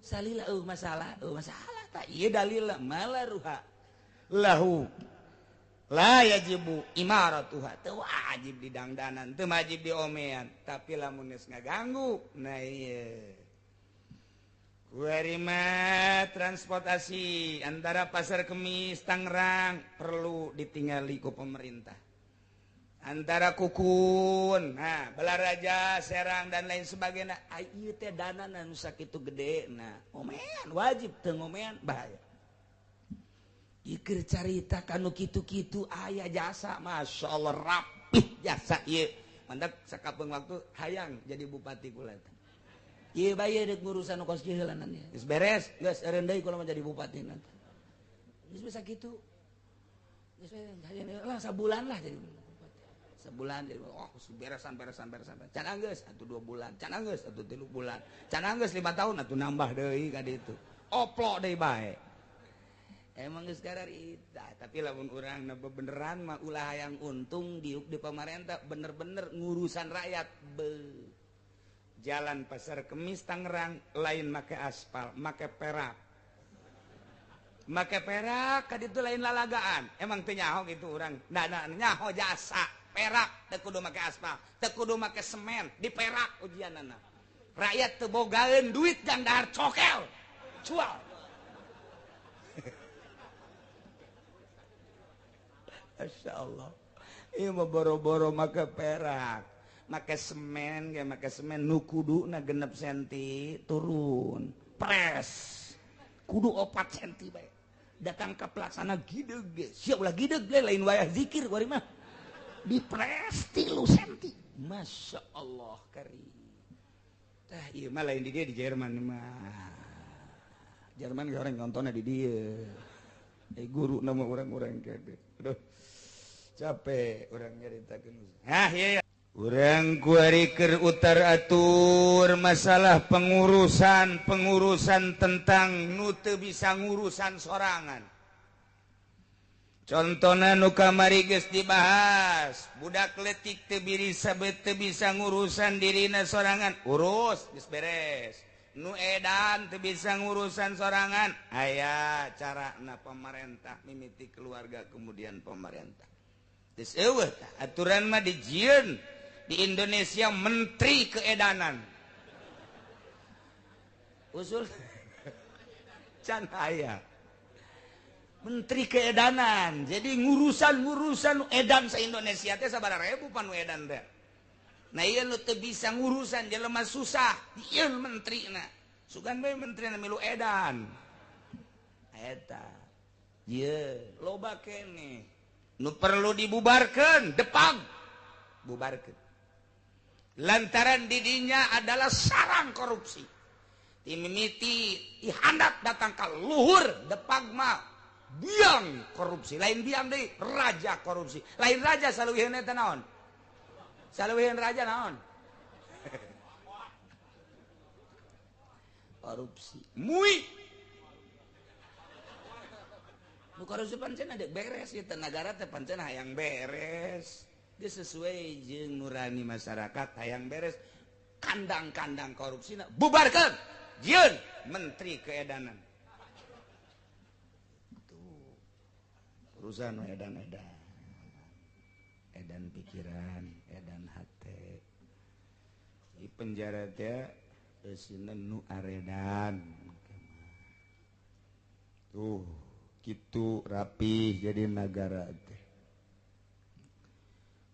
salila masalah tak ieu dalil malah ruha lahu la yajibu imaratuha teu wajib didangdanan teu wajib diomean tapi lamun geus ngaganggu nah ieu kuarima transportasi antara Pasar Kemis Tangerang perlu ditinggali ku pemerintah antara Kukun nah Balaraja Serang dan lain sebagainya ieu teh dana nu sakitu gede nah omean wajib teu ngomean bahaya ikir carita kanu kitu-kitu aya jasa Masya Allah rapih jasa ieu mandak sakapeung waktu hayang jadi bupati kula teh ieu bae deuk ngurusan kos jeuheulan ieu geus beres geus eureun deui kula mah jadi bupati nanti geus bisa kitu geus lah sabulan lah jadi bupati sebulan jadi oh beresan can anggeus atuh 2 bulan can anggeus atuh 3 bulan can anggeus 5 tahun atuh nambah deui ka ditu oplok deui bae. Emang geus gararita, tapi lamun urang na beneran mah ulah hayang untung di pemerintah bener-bener ngurusan rakyat. Jalan Pasar Kemis Tangerang lain make aspal, make perak. Make perak kaditu lain lalagaan. Emang teu nyaho gitu urang. Nah nyaho jasa perak teu kudu make aspal, teu kudu make semen, diperak ujianana. Rakyat teu bogaeun duit jang dahar cokel. Cual. Masya Allah ini mah boro-boro make perak make semen nu kuduna 6 senti turun pres kudu 4 senti bae datang ke pelaksana gideg siap ulah gideg lain wayah zikir kuari mah dipres 3 senti Masya Allah karim tah ieu mah lain di dia di Jerman mah Jerman ge orang nontonnya di dia guru nama orang-orang kade aduh capek orang nyaritakeun iya urang kuari keur utar atur masalah pengurusan tentang nu teu bisa ngurusan sorangan contona nu kamari geus dibahas budak leutik teu bisa ngurusan dirina sorangan urus geus beres nu edan teu bisa ngurusan sorangan aya carana pemerintah mimiti keluarga kemudian pemerintah geus eueuh aturan mah dijieun di Indonesia menteri keedanan usul can aya menteri keedanan jadi ngurusan edan sa Indonesia teh sabaraha ribu panu edan teh nah ieu nu teu bisa ngurusan jelema susah dieun menterina sugan bae menterina milu edan eta ieu loba keneh nu perlu dibubarkan depang bubarkan lantaran didinya adalah sarang korupsi dimimiti dihandap datang ke luhur depang mah biang korupsi lain biang deui raja korupsi lain raja saluwiheun eta naon saluwiheun raja naon korupsi mui nu korupsi pancen ada beres ieu negara teh pancen hayang beres geus sesuai jeung nurani masyarakat hayang beres kandang-kandang korupsina bubarkeun jieun menteri keedanan tuh urusan edan pikiran edan hate di penjara teh eusina nu aredan tuh gitu rapi jadi negara teh.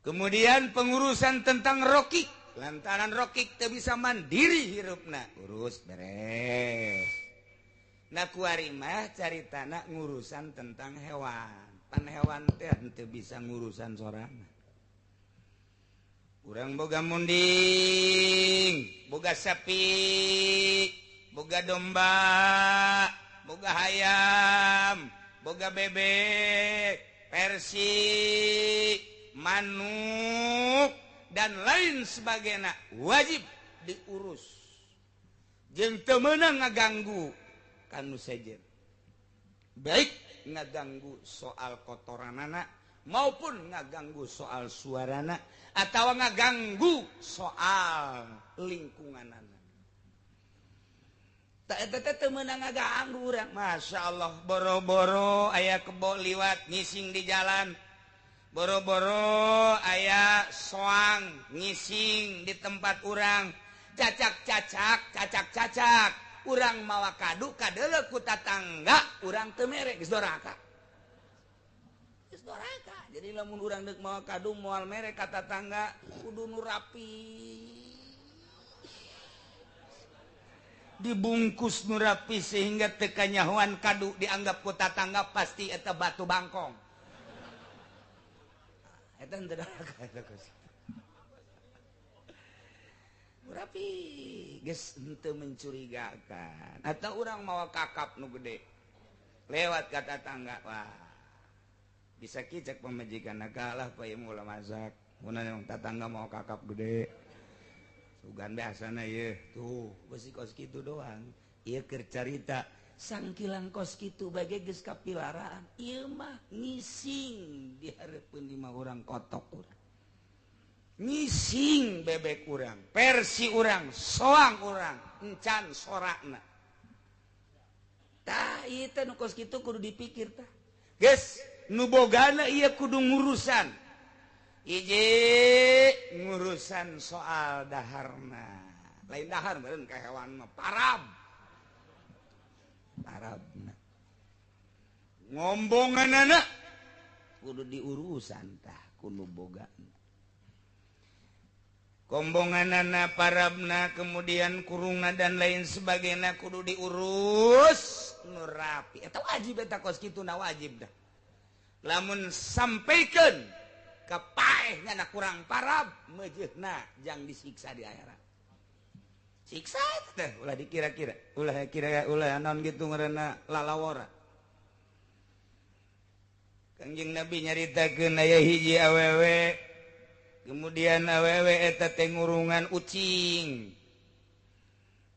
Kemudian pengurusan tentang rokik lantaran rokik teu bisa mandiri hirupna urus beres nah kuari mah caritana ngurusan tentang hewan pan hewan teh teu bisa ngurusan sorangan urang boga munding boga sapi boga domba boga hayam boga bebek, persik, manuk, dan lain sebagainya wajib diurus. Jeung teu meunang ngaganggu kanu sejen. Baik ngaganggu soal kotoranana maupun ngaganggu soal suarana atau ngaganggu soal lingkunganana. menang agak urang Masya Allah boro-boro aya kebo liwat ngising di jalan boro-boro aya soang ngising di tempat urang cacak urang mawa kadu kadele ku tatangga urang teu mere geus doraka jadi lamun urang deuk mawa kadu moal mere ka tatangga kudu nu rapi dibungkus nu rapi sehingga teu kanyahoan kadu dianggap ku tatangga pasti eta batu bangkong. Eta henteu doraka eta kos. Rapi geus henteu mencurigakan. Atau urang mawa kakap nu gede. Lewat ka tatangga, wah. Bisa kicek pamajikanna kalah poe mula masak. Mun tatangga mawa kakap gede. Sugan biasana ieu tuh besi kos kitu doang ieu keur carita sangkilang kos kitu bage geus kapilaraan ieu mah ngising di hareupeun lima urang kotok urang ngising bebek urang persi urang soang urang encan sorakna tah ieu teh nu kos kitu kudu dipikir tah geus nu bogana ieu kudu ngurusan ngurusan soal daharna lain dahar meureun ka hewan mah parab ngombonganana kudu diurusan tah kudu bogana kombonganana parabna kemudian kurungna dan lain sebagainya kudu diurus nu rapi eta wajib eta kos kituna wajib dah lamun sampaikeun kapaehnya na kurang parab mejeuna jang disiksa di akhirat siksa teh ulah dikira-kira ulah naon gitu ngaranna lalawara Kangjeng Nabi nyaritakeun aya hiji awewe kemudian awewe eta teh ngurungan ucing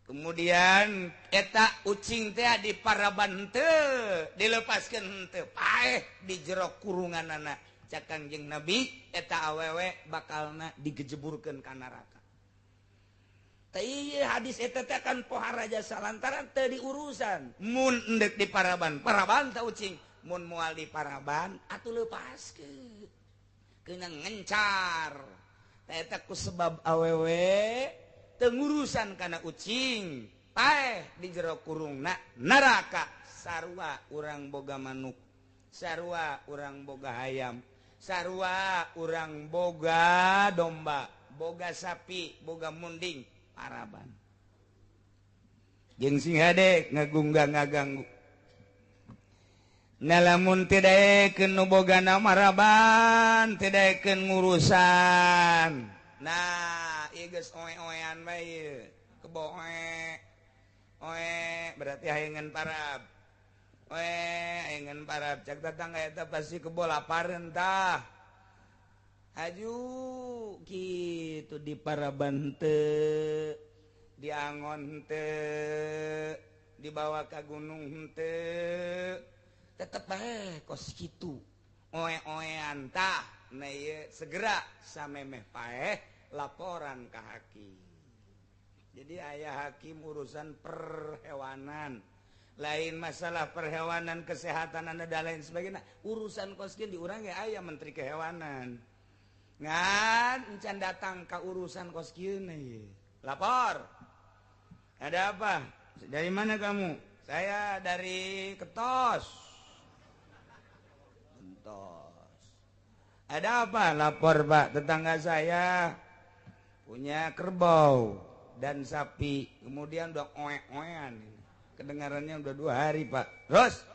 kemudian eta ucing teh diparaban teu dilepaskeun henteu paeh di jero kurunganana cak Kangjeng Nabi eta awewe bakalna digejeburkeun ka neraka. Tah ieu hadis eta teh kan pohara jasa lantaran teu diurusan. Mun endek di paraban tah ucing, mun moal di paraban atuh leupaskeun. Keunang ngencar. Tah eta ku sebab awewe teu ngurusan kana ucing, paeh di jero kurungna neraka. Sarua urang boga manuk, sarua urang boga hayam. Sarua urang boga domba, boga sapi, boga munding, paraban. Jeung sing hade ngagunggang-ngaganggu. Nalamun teu daekeun nu bogana maraban, teu daekeun ngurusan. Nah, ieu geus oe-oean bae ieu. Kebo oe berarti hayangan parab. Engen parab cak tatangga eta pasti kebo lapareun tah. Aju kitu di paraban teu, diangon teu, dibawa ka gunung teu. Tetep bae kos kitu. Oe-oean tah. Nah ieu segera samemeh paeh laporan ka hakim. Jadi aya hakim urusan perhewanan. Lain masalah perhewanan kesehatan dan lain sebagainya urusan koskin diurang ya aya menteri kehewanan ngan encan datang ke urusan koskin lapor ada apa dari mana kamu saya dari Ketos ada apa lapor Pak tetangga saya punya kerbau dan sapi kemudian udah oe-oean kedengarannya udah 2 hari Pak. Terus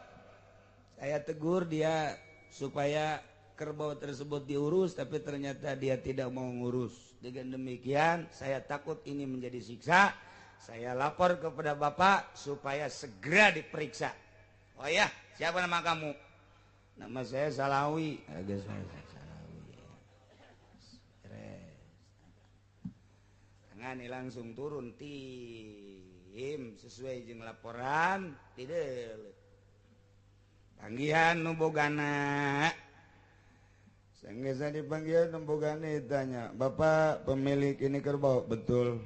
saya tegur dia supaya kerbau tersebut diurus, tapi ternyata dia tidak mau ngurus. Dengan demikian saya takut ini menjadi siksa. Saya lapor kepada Bapak supaya segera diperiksa. Oh ya, siapa nama kamu? Nama saya Salawi. Agak saya Salawi. Tangan langsung turun sesuai jeung laporan tidak panggihan nu bogana sanggesa dipanggil nu bogana ditanya Bapak pemilik ini kerbau betul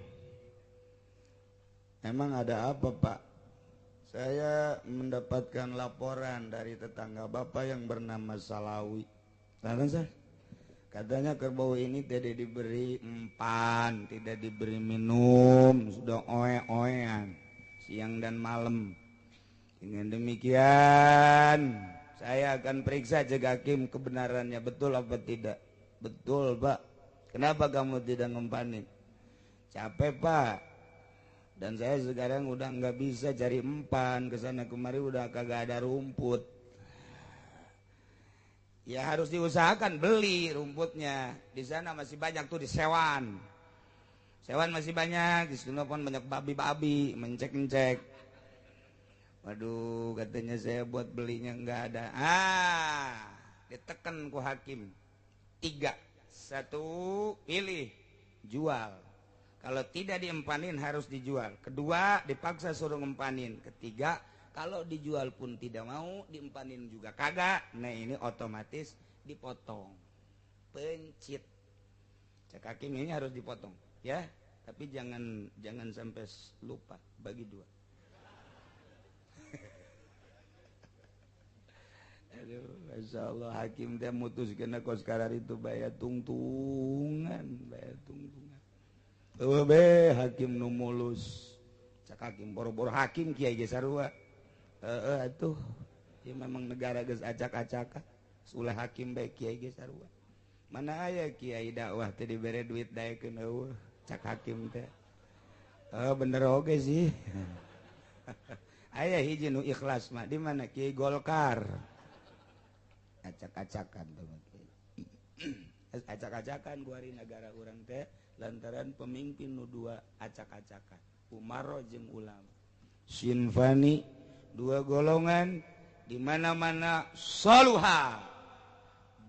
emang ada apa Pak Saya mendapatkan laporan dari tetangga Bapak yang bernama Salawi. Katanya kerbau ini tidak diberi empan, tidak diberi minum, sudah oe-oean siang dan malam. Dengan demikian, saya akan periksa cek hakim kebenarannya betul apa tidak. Betul, Pak. Kenapa kamu tidak ngempanin? Capek, Pak. Dan saya sekarang udah nggak bisa cari empan, kesana kemari udah kagak ada rumput. Ya harus diusahakan beli rumputnya. Di sana masih banyak tuh di Sewan. Sewan masih banyak, di sana pun banyak babi-babi mencek-ngecek. Waduh, katanya saya buat belinya nggak ada. Ditekan ku hakim. 3. 1, pilih, jual. Kalau tidak diempanin harus dijual. Kedua, dipaksa suruh ngempanin. Ketiga, kalau dijual pun tidak mau, diempanin juga kagak. Nah ini otomatis dipotong. Pencit. Cek hakim ini harus dipotong, ya. Tapi jangan sampai lupa, bagi 2. Aduh, Masya Allah, hakim dia mutuskan kos karar itu bayar tungtungan. Hakim nu mulus. Cak hakim boro-boro hakim kiai ge sarua. Atuh. Ieu memang negara geus acak-acakan. Ulah hakim bae kiai ge sarua. Mana aya kiai dakwah teh dibere duit daekeun eueuh. Cak hakim teh. Bener oge sih. Aya hiji nu ikhlas mah di mana Kiai Golkar. Acak-acakan tuh. Acak-acakan ku ari negara urang teh. Lantaran pemimpin nu 2 acak-acakan umaro jeung ulama sinfani 2 golongan di mana-mana saluha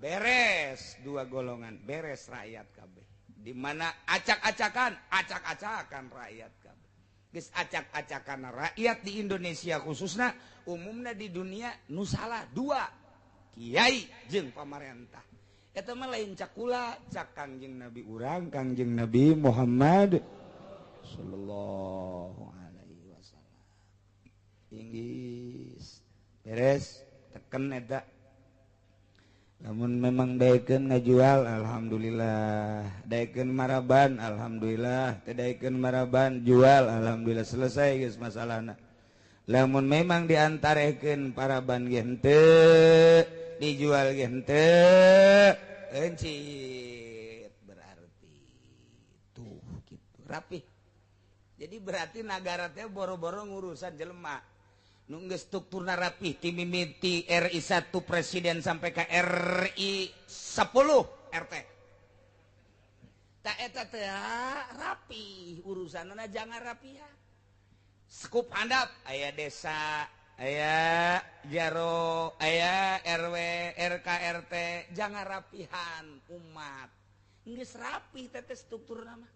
beres 2 golongan beres rakyat kabeh di mana acak-acakan rakyat kabeh geus acak-acakan rakyat di Indonesia khususna umumna di dunia nu salah 2 kiai jeung pamarentah. Eta mah lain cakula, cak Kangjeng Nabi urang, Kangjeng Nabi Muhammad sallallahu alaihi wasallam. Inggis beres teken eta. Lamun memang daekeun ngajual alhamdulillah, daekeun maraban alhamdulillah, teu daekeun maraban jual alhamdulillah, selesai geus masalahna. Lamun memang diantarekeun paraban ge henteu, dijual ge henteu, encit berarti tuh gitu rapi. Jadi berarti negara teh boro-boro ngurusan jelema nu geus strukturna rapi ti mimiti RI 1 presiden sampai ke RI 10 RT. Ta eta teh rapi urusanna jangan rapi ya. Skup handap aya desa, aya jaro, aya RW, RK, RT, jangan rapihan umat. Geus rapi teh struktur nama.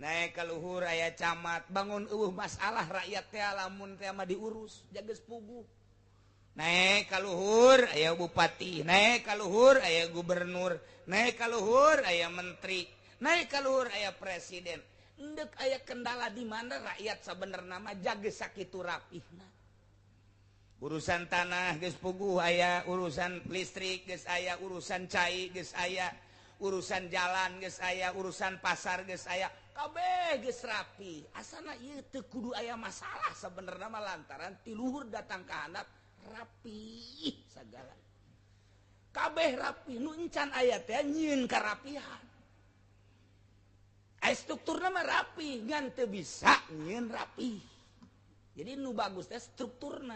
Naik ka luhur aya camat, bangun masalah rakyat teh lamun teh mah diurus, jageus puguh. Naik ka luhur aya bupati, naik ka luhur aya gubernur, naik ka luhur aya menteri, naik ka luhur aya presiden. Endek aya kendala di mana rakyat sabenerna mah jageus sakitu rapihna. Urusan tanah geus puguh aya, urusan listrik geus aya, urusan cai geus aya, urusan jalan geus aya, urusan pasar geus aya, kabeh geus rapi. Asana ieu teu kudu aya masalah sabenerna mah lantaran ti luhur datang ka handap rapi sagala. Kabeh rapi nu encan aya teh nyieun karapihan. Strukturna mah rapi, ngan teu bisa nyieun rapi. Jadi nu bagus teh strukturna.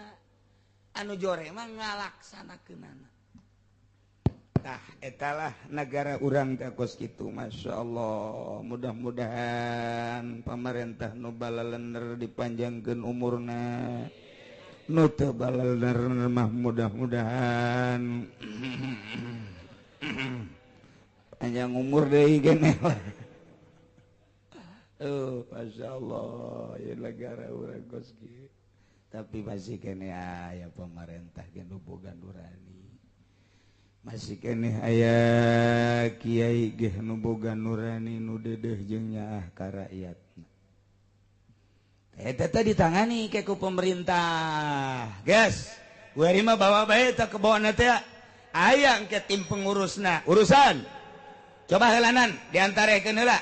Anu jore mah ngalaksanakeunana. Tah etalah negara urang teh kos kitu, masyaallah. Mudah-mudahan pamarentah nu balalener dipanjangkeun umurna. Nu teu balalener mah mudah-mudahan panjang umur deui keneh. Masya Allah ya negara urang kos kieu. Tapi masih kene aya pemerintah nu boga nurani. Masih kene aya kiai ge nu boga nurani nu deudeuh jeung nyaah ka rakyatna. ditangani kayak ku pemerintah guys gue mah bawa bae tak kebawa nanti ya ayang ke tim pengurusna urusan coba helanan diantarekeun heula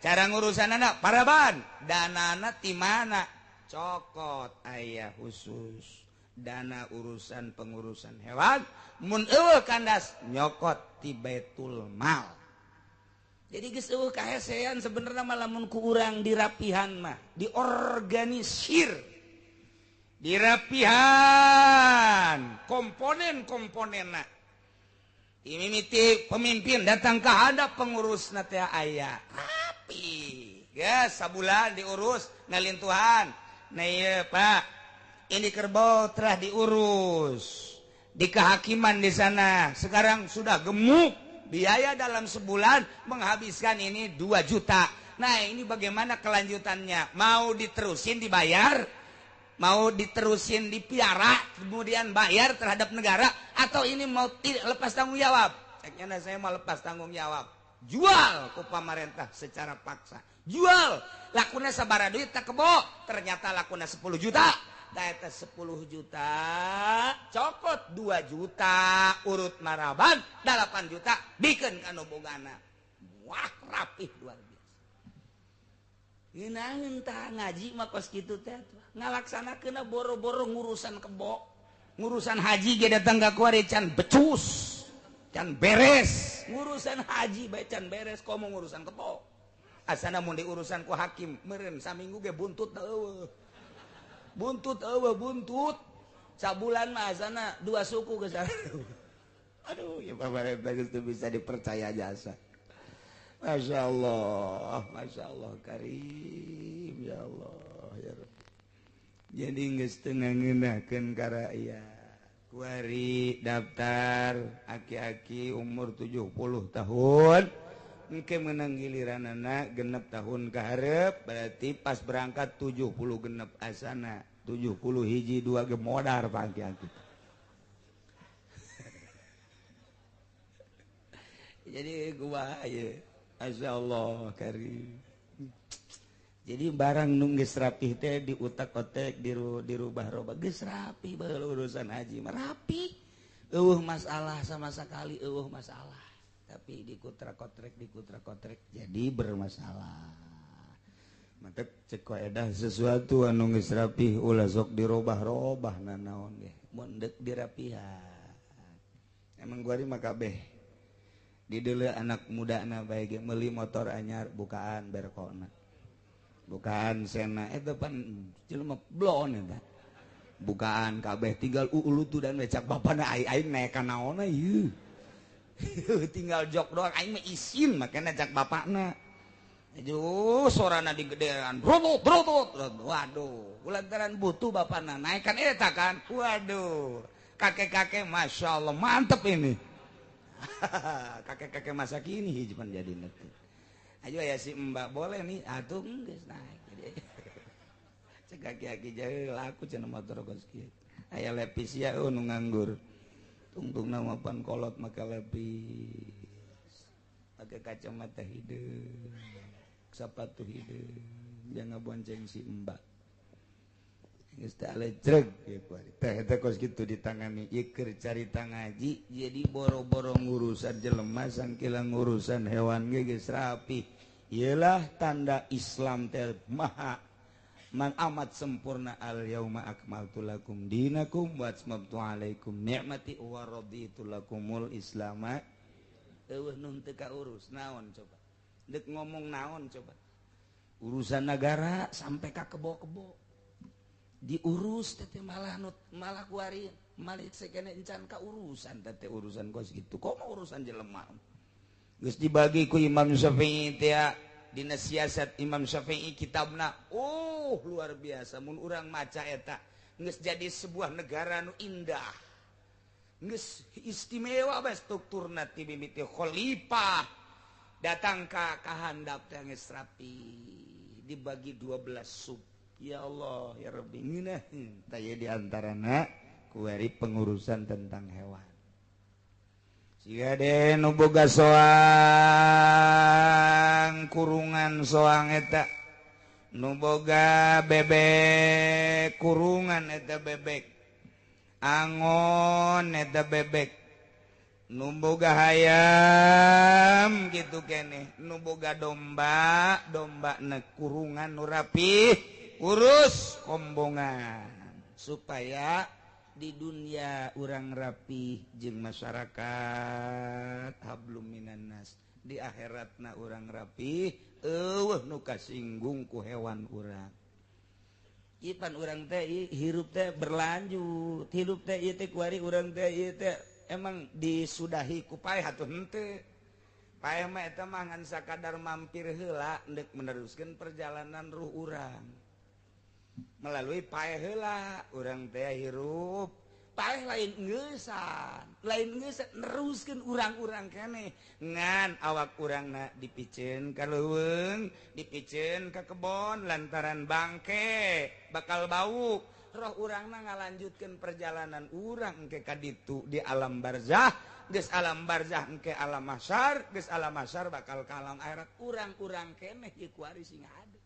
cara ngurusan anak paraban danana ti mana cokot aya khusus dana urusan pengurusan hewan mun eueuh kandas nyokot ti Baitul Mal jadi geus eueuh kahesean sebenarnya mah lamun ku urang dirapihan mah diorganisir dirapihan komponen-komponenna mimiti pemimpin datang ke hadap pengurusna teh aya ya sabulan diurus ngalin Tuhan nah iya Pak ini kerbau telah diurus di kehakiman di sana sekarang sudah gemuk biaya dalam sebulan menghabiskan ini 2 juta nah ini bagaimana kelanjutannya mau diterusin dibayar mau diterusin dipiara kemudian bayar terhadap negara atau ini mau lepas tanggung jawab ceknya saya mau lepas tanggung jawab jual ke pemerintah secara paksa jual lakuna sabara duit tak kebo ternyata lakuna 10 juta eta 10 juta cokot 2 juta urut maraban 8 juta bikin kanu bogana wah rapih luar biasa geunaheun tah ngaji mah kos kitu teh ngalaksanakeun boro-boro ngurusan kebo ngurusan haji ge datang ka kuari can becus can beres ngurusan haji bae can beres komo ngurusan kebo asana mun diurusan ku hakim meureun saminggu ge buntut eueuh buntut sabulan mah asana 2 suku geus aduh ya pamarentah geus teu bisa dipercaya jasa Masya Allah karim ya Allah ya Rabbi jadi geus teu ngangeunakeun ka rakyat kuari daftar aki-aki umur 70 tahun engke menang giliran anak genep tahun kaharep berarti pas berangkat 70 genep asana 70 hiji 2 gemodar pak aki-aki jadi gua ya Masya Allah karim jadi barang nungges rapih teh diutak-otek dirubah-rubah geus rapih baheula urusan haji mah rapih eueuh masalah sama sekali eueuh masalah tapi dikutrak-kotrek jadi bermasalah mantep cek edah sesuatu anu geus rapih ulah sok dirubah-rubah nanaon ge mun deuk dirapihan emang gua mah kabeh di deuleu anak mudana bae ge meuli motor anyar bukaan berkona bukaan sena pan jelema blon eta bukaan kabeh tinggal ulutu dan becak bapana aing naek ka naonna ieu tinggal jok doang aing mah isin makanya cak bapakna aduh sorana digedean brotut waduh lantaran butuh bapakna naikkan eta kan waduh kakek-kakek Masya Allah mantep ini kakek-kakek masa kini cuman jadi nanti ayo ya si mbak boleh nih atuh geus naik cek kaki-kaki jahil laku cenah motor kos kieu aya lepis ya nu nganggur tungtungna mapan kolot maka lepis pakai kacamata hideung sepatu hideung jangan bonceng si mbak geus teh alecreg ya kuari teh eta kos kitu ditangani ieu keur carita ngaji jadi boro-boro ngurusan jelema sangkila ngurusan hewan ge geus rapi ialah tanda Islam teh maha man amat sempurna al yauma akmaltu lakum dinakum wa atmamtu alaikum ni'mati wa raditu lakumul islama eueuh nun teu kaurus naon coba deuk ngomong naon coba urusan negara sampai ka kebo-kebo diurus teh malah kuari malik sekene encan ka urusan teh urusan kos gitu komo urusan jelema geus dibagi ku Imam Syafi'i teh dina siasat Imam Syafi'i kitabna luar biasa mun urang maca eta geus jadi sebuah negara nu indah geus istimewa bae strukturna ti mimiti khalifah datang ka handap teh geus rapi dibagi 12 sub ya Allah ya Rabbi ngeunah taya di antarana kuari pengurusan tentang hewan siga de nu boga soang kurungan soang eta nuboga bebek kurungan eta bebek angon eta bebek nuboga hayam gitu keneh nuboga domba nek kurungan nu rapih urus kombongan supaya di dunia urang rapih jeung masyarakat hablum minan nas di akhiratna urang rapih eueuh nu kasinggung ku hewan urang ipan urang teh hirup teh berlanjut hidup teh ieu teh kuari urang teh ieu teh emang disudahi ku paeh atuh henteu paeh mah eta mah ngan sakadar mampir heula endek meneruskeun perjalanan ruh urang melalui paeh heula urang teh hirup paeh lain ngeusan neruskeun urang-urang keneh ngan awak urangna dipikeun ka leuweung dipikeun ka kebon lantaran bangke bakal bau roh urangna ngalanjutkeun perjalanan urang engke ka ditu di alam barzah geus alam barzah engke alam mahsyar geus alam mahsyar bakal ka alam akhirat urang-urang keneh ieu kuari sing ada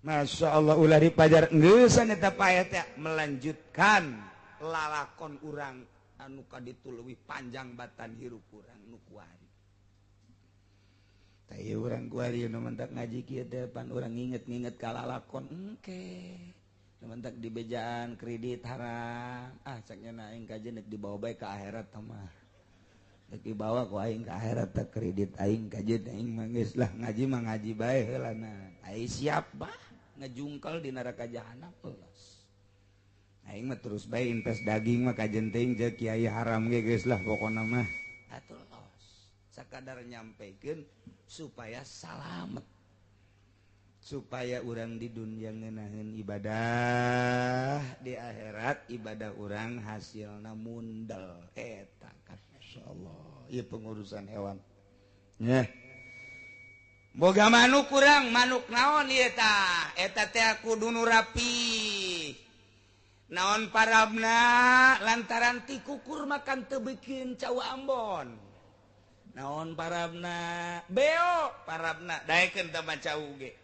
Masya Allah ulah dipajar ngeusan eta paeh teh melanjutkan lalakon urang anu kaditu leuwih panjang batan hirup urang nu kuari. Tah ieu urang kuari nu mentak ngaji kieu teh pan urang nginget-nginget ka lalakon engke. Nu mentak di bejaan kredit harang. Cak nya aing kajen nek dibawa bae ka akhirat tah mah. Nek dibawa ku aing ka akhirat teh kredit aing kajen aing mah geus lah ngaji mah ngaji bae heulana. Aing siap bah ngejungkel di neraka jahanam eulos. Aing mah terus bae invest daging mah kajen teuing jeung kiai haram ge geus lah pokona mah atuh los sakadar nyampekeun supaya salamet supaya urang di dunia ngeunaheun ibadah di akhirat ibadah urang hasilna mundel eta kan masyaallah ieu pengurusan hewan nya boga manuk urang manuk naon ieu tah eta teh kudu nu rapih naon parabna lantaran ti kukur makan teu beukeun cawa Ambon naon parabna beo parabna daekeun teh maca uge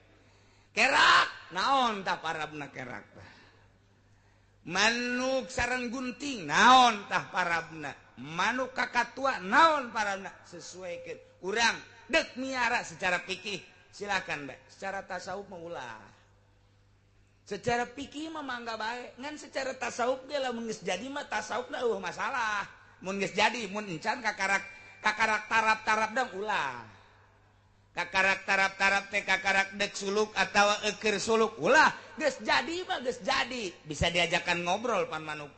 kerak naon tah parabna kerak tah manuk sareng gunting naon tah parabna manuk kakatua naon parabna sesuaikeun urang deuk miara secara fikih silakan bae secara tasawuf mah ulah secara pikir mah mangga bae ngan secara tasawuf ge lamun geus jadi mah tasawufna eueuh masalah mun geus jadi mun encan kakarak tarap-tarap dang ulah kakarak tarap-tarap teh kakarak dek suluk atawa eukeur suluk ulah geus jadi mah geus jadi bisa diajakan ngobrol pan manuk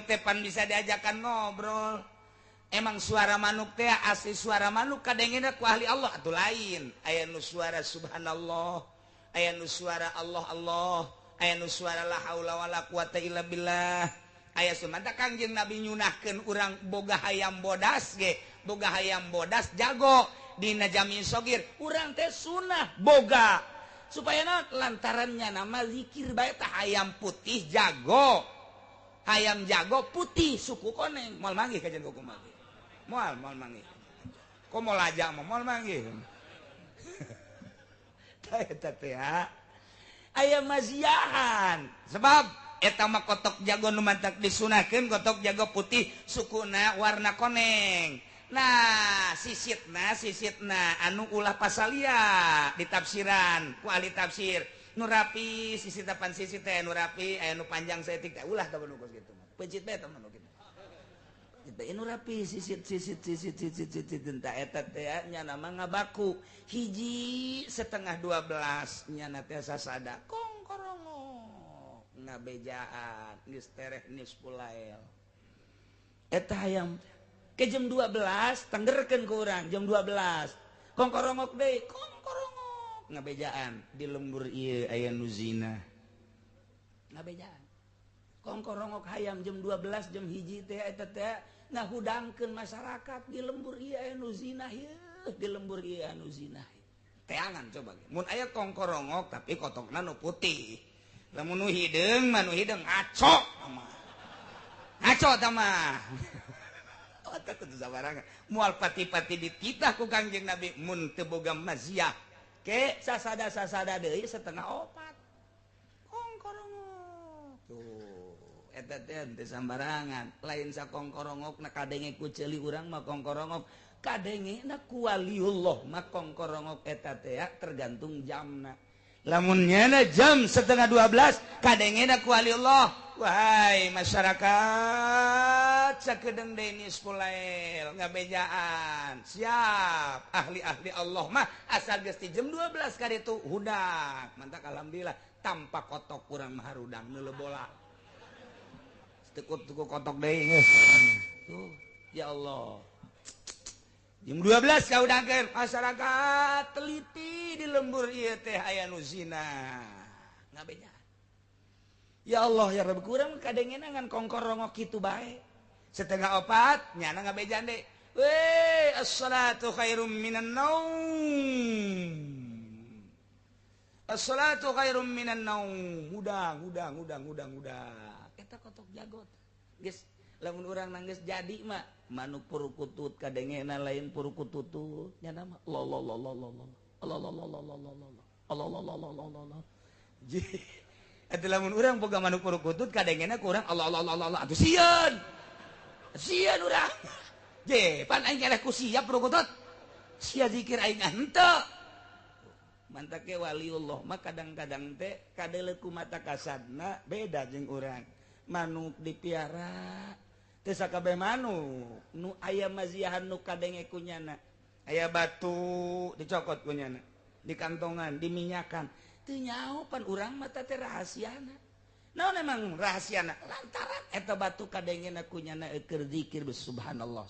teh pan bisa diajakan ngobrol emang suara manuk teh asli suara manuk kadengena ku ahli Allah atuh lain aya nu suara subhanallah aya nu suara Allah Allah aya nu suara la haula wala quwata illa billah aya sumanta Kangjeng Nabi nyunahkeun urang boga hayam bodas ge boga hayam bodas jago dina jami sogir urang teh sunah boga supaya naon lantarannya nama zikir bae tah hayam putih jago hayam jago putih suku koneng moal manggih kajen kuku manggih moal manggih komo lajak moal manggih eta teh aya maziahan sebab eta mah kotok jago nu mantak disunahkeun kotok jago putih sukuna warna koneng nah sisitna anu ulah pasalia di tafsiran ku ahli tafsir nu rapi sisit apan sisit teh nu rapi aya nu panjang saeutik teh ulah tah nu kitu pencit bae tah nu kitu anu rapi sisit tentang eta teh nya nama ngabaku hiji setengah 12 nya teh sasada kongkorongok ngabejaan geus tereh nisful lail eta hayam ke jam 12 tenggerkeun ku urang jam 12 kongkorongok deui kongkorongok ngabejaan di lembur ieu aya nu zina ngabejaan kongkorongok hayam jam 12 jam hiji teh eta teh ngahudangkeun masyarakat di lembur ieu anu zina yeuh di lembur ieu anu zina teangan coba mun aya kongkorongok tapi kotokna nu putih lamun nu hideung mah nu hideung ngaco tah mah otak kudu sabarangan moal pati-pati dititah ku Kangjeng Nabi mun teu boga maziah ke sasada deui setengah opat kongkorongok tuh eta teh sambarangan lain sakongkorongok na kadenge ku ceuli urang mah kongkorongok kadenge na ku waliullah mah kongkorongok eta teh tergantung jamna lamun nyana jam setengah 12 kadenge na ku waliullah wahai masyarakat sakedeung deui nisful lail ngabejaan siap ahli-ahli Allah mah asal geus jam 12 kaditu hudak mantap alhamdulillah tanpa kotok kurang mah harudang neuleuh bola tuku kotok deui geus tuh ya Allah jam 12 kaudangkeun masyarakat teliti di lembur ieu teh aya nu zina ngabejaan ya Allah ya Rabb kurang kadengena ngan kongkorongok kitu bae setengah opat nyana ngabejaan deui we as-salatu khairum minan naum as-salatu khairum minan naum udang eta kotok jagot geus lamun urang nanggeus jadi mah manuk purukutut kadengena lain purukututut nyana mah Allah eta lamun urang boga manuk purukutut kadengena ku urang Allah atuh sieun urang je pan aing eleh ku siap purukutut sia zikir aing henteu mantap ke waliullah mah kadang-kadang teh kadeuleuk ku mata kasadna beda jeung urang manuk dipiara teu sakabeh manuk nu aya maziahan nu kadenge kunyana aya batu dicokot kunyana di kantongan diminyakan teu nyaho pan urang mah teh rahasiana naon emang rahasiana lantaran eta batu kadengena kunyana keur zikir subhanallah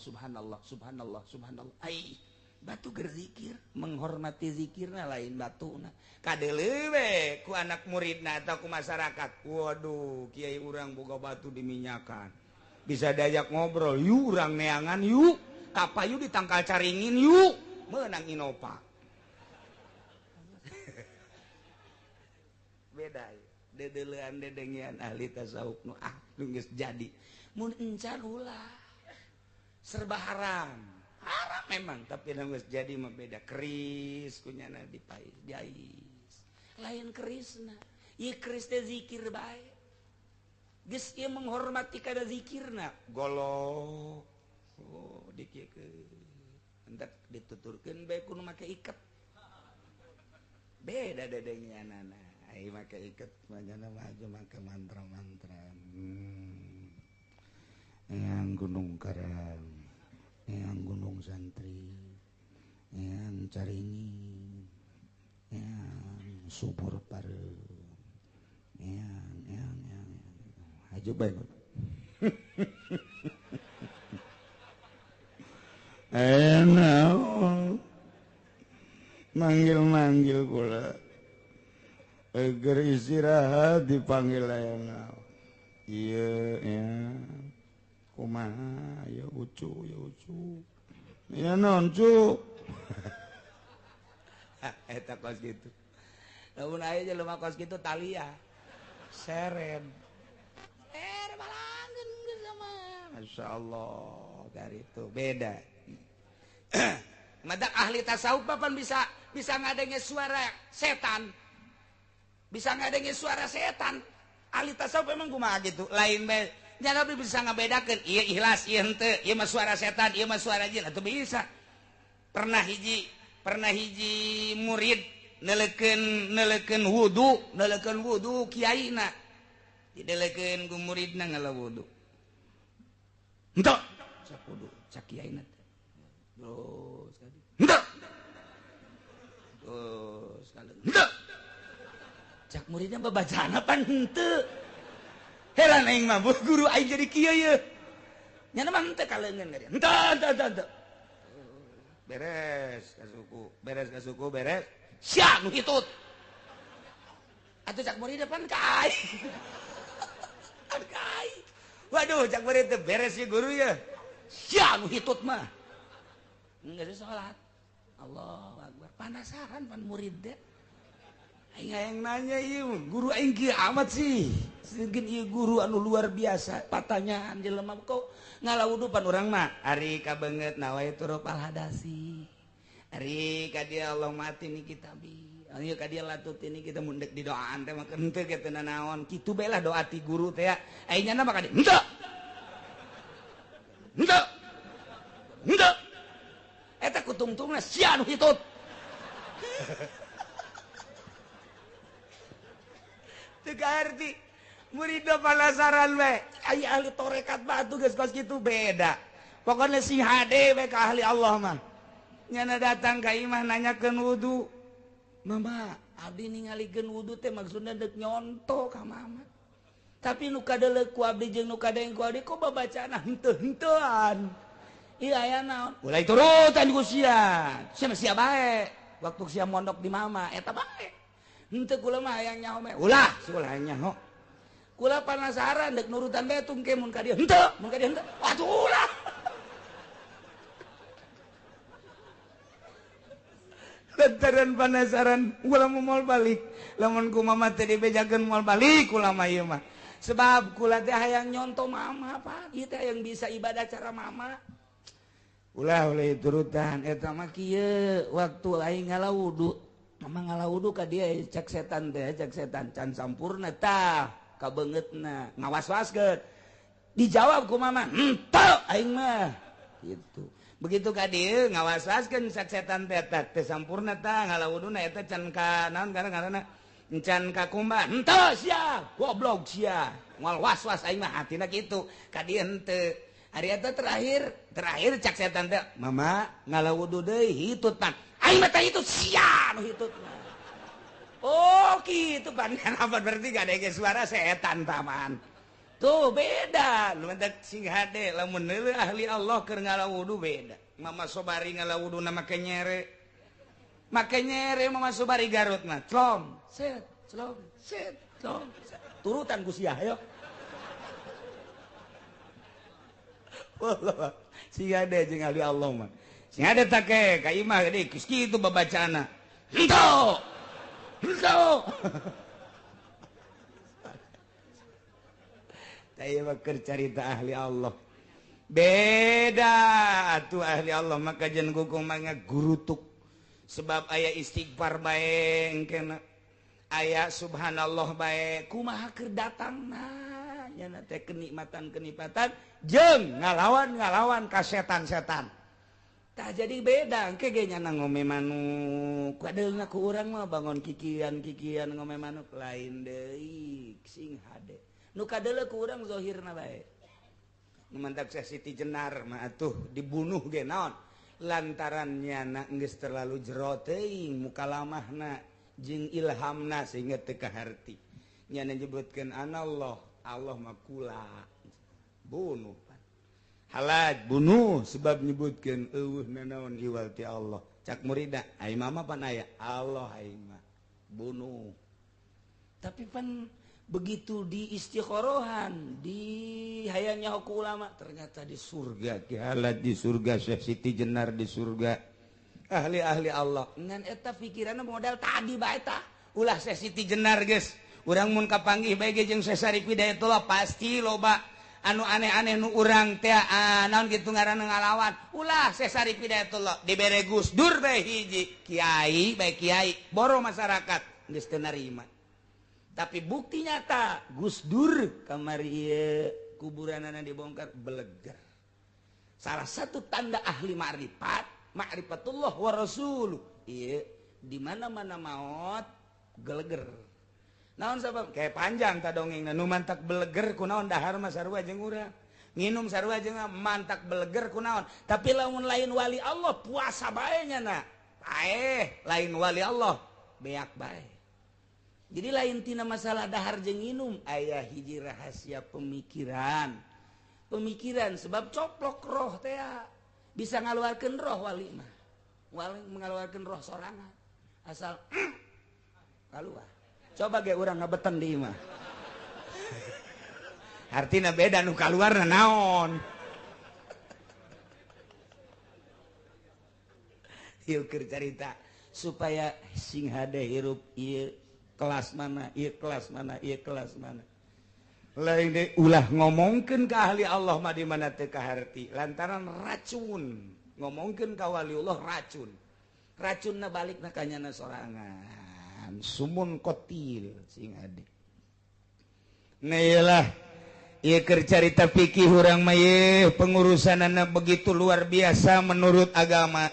ai batu gerzikir menghormati zikirna lain batuna kadeuleum we ku anak muridna atau ku masyarakat waduh kiai urang boga batu diminyakan bisa diajak ngobrol yuk urang neangan yuk kapayu ditangkal caringin yuk meunang inopa beda dedeulean dedengian ahli tasawuf nu geus jadi mun encan ulah serba haram memang tapi nu geus jadi mah beda keris kunyana dipais jais lain kerisna ieu keris teh zikir bae geus ieu menghormati kada zikirna golok dikiekeun hendak dituturkeun bae kudu make iket beda dedengianana ai make iket manyana maju make mantra-mantra yang gunung karang yang gunung santri yang caringin yang subur pare yang aja baik enak manggil kula agar istirahat dipanggil enak iya ya kumaha ya ucu ya non cu eta kos gitu lamun aya jelema kos gitu talia seren balanggeun geus sama masyaallah dari itu beda madak ahli tasawuf papan bisa ngadenge suara setan bisa ngadenge suara setan ahli tasawuf memang kumaha gitu lain bae nya tapi bisa ngabedakeun ieu ikhlas ieu henteu ieu mah suara setan ieu mah suara jin atuh bisa pernah hiji murid neleukeun wudu kiaina didelekeun ku muridna ngalah wudu henteu cak wudu cak kiaina terus kali henteu terus kali henteu cak muridna babacaan apa henteu heran aing mah guru aing jadi kieu ye nya mah henteu kaleungeun ka dia henteu beres ka suku beres sia nu hitut atuh cak murid depan kai waduh cak murid teh beres ya guru ya sia nu hitut mah geus salat Allahu akbar panasaran pan murid teh aing nanya ieu guru aing kieu amat sih seukeun ieu guru anu luar biasa patanyaan jelema kok ngalawudu pan urang mah ari kabeungeut nawaitu rupal hadasi hari ka dia Allah mati nih kita bi anu ka dia latut ini kita mundek di doaan teh mah henteu kitu naon kitu bae lah doa ti guru teh ya ayeuna mah ka dia henteu henteu henteu eta kutungtungna sia nu hitut teu kaharti murid palasaran we aya ahli torekat batu geus kos kitu beda pokoknya sing hade we ka ahli Allah mah nyana datang ka imah nanyakeun wudu mama abdi ningalikeun wudu teh maksudna deuk nyonto ka mama tapi nu kadeuleuk ku abdi jeung nu kadeng ku abdi kok babacana henteu-henteuan ieu aya naon ulah turutan ku sia sia bae waktu sia mondok di mama eta bae henteu kula mah hayang nyaho me ulah ulah nyaho kula penasaran dek nurutan bae tungke mun ka dieu henteu mun ka dieu henteu atuh ulah lantaran penasaran kula mau balik lamun ku mama teh dibejakeun moal balik kula mah ieu mah sebab kula teh hayang nyonto mama Pak ieu teh yang bisa ibadah cara mama ulah turutan eta mah kieu waktu aing ngalawudu mama ngalawudu ka dia cek setan teh cek setan can sampurna tah kabeungeutna ngawaswaskeun dijawab ku mama henteu aing mah gitu begitu ka dieu ngawaswaskeun cek setan teh teh sampurna tah ngalawuduna eta can ka naon ngaranna can ka kumba henteu sia goblok sia moal waswas aing mah hatina kitu ka dieu henteu hari eta terakhir cek setan teh mama ngalawudu deui hitut pan aing mah teh hitut sia nu hitut oh kitu pan apa berarti gadege suara setan taman tuh beda lu mentek sing hade lamun neuleuh ahli Allah keur ngalawudu beda mama sobari ngalawudu na make nyere mama sobari Garut mah clom set clom set clom turutan ku sia ayo wallah sing hade jeung ahli Allah mah sing hade take ka imah gede geus kitu babacana henteu saya bakal cerita ahli Allah beda atuh ahli Allah maka jen gugung mangga gurutuk sebab aya istighfar bae engkena aya subhanallah bae kumaha keur datangna nya teh kenikmatan jeung ngalawan ka setan-setan tah jadi beda engke ge nya ngome manuk kadeulna ku urang mah bangun kikian ngome manuk lain deui sing hade nu kadeuleu ku urang zahirna bae nu mantak Siti Jenar mah atuh dibunuh ge naon lantaran nyana geus terlalu jero teuing mukalamahna jeung ilhamna sehingga teu kaharti nyana nyebutkeun anallah Allah mah kula bunuh halaj bunuh sebab nyebutkeun eueuh nanaon iwal ti Allah cak murida ai mama pan aya Allah ai mah bunuh tapi pan begitu di istiqorohan di hayangnya ku ulama ternyata di surga kialat di surga Syekh Siti Jenar di surga ahli-ahli Allah ngan eta pikiranna modal tadi bae tah ulah Syekh Siti Jenar geus urang mun kapanggih bae ge jeung Syekh Sarif Hidayatullah pasti loba anu aneh-aneh nu urang teh naon kitu ngaranna ngalawan ulah Syekh Sarif Hidayatullah dibere Gus Dur bae hiji kiai bae kiai boro masyarakat geus teu narima tapi bukti nyata Gus Dur kamari kuburanana dibongkar beleger salah satu tanda ahli ma'rifatullah wa rasuluh ieu di mana-mana maot geleger naon sabab kayak panjang ta dongengna nu mantak beleger kunaon dahar mah sarua jeung urang nginum sarua jeung mantak beleger kunaon tapi lamun lain wali Allah puasa bae nya na bae lain wali Allah beak bae jadi lain tina masalah dahar jeung nginum aya hiji rahasia pemikiran sebab coplok roh teh bisa ngaluarkeun roh wali mah wali mengaluarkeun roh sorangan asal kaluar coba ge urang ngabeten di imah artina beda nu kaluarna naon ieu keur carita supaya sing hade hirup ieu kelas mana lain deh ulah ngomongkeun ka ahli Allah mah di mana teu kaharti lantaran racun ngomongkeun ka waliullah racun racun na balik na kanyana sorangan sumun kotil sing ade nah ieu keur carita fikih urang mah pengurusanana begitu luar biasa menurut agama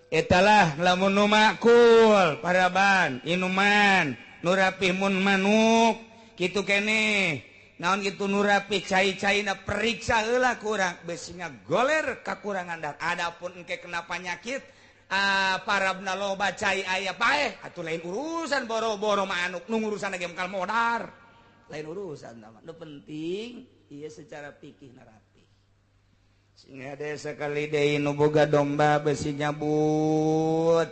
etalah lamun nu makul paraban inuman nu rapih mun manuk kitu keneh naon kitu nu rapih cai-caina periksa heula kurang besinya goler kakurangan dan adapun engke kena penyakit parabna loba cai aya paeh atuh lain urusan boro-boro manuk nu ngurusan ge mangkal modar lain urusan mah nu penting ieu secara fikih na rapi sing ade sakali deui nu boga domba besi nyabut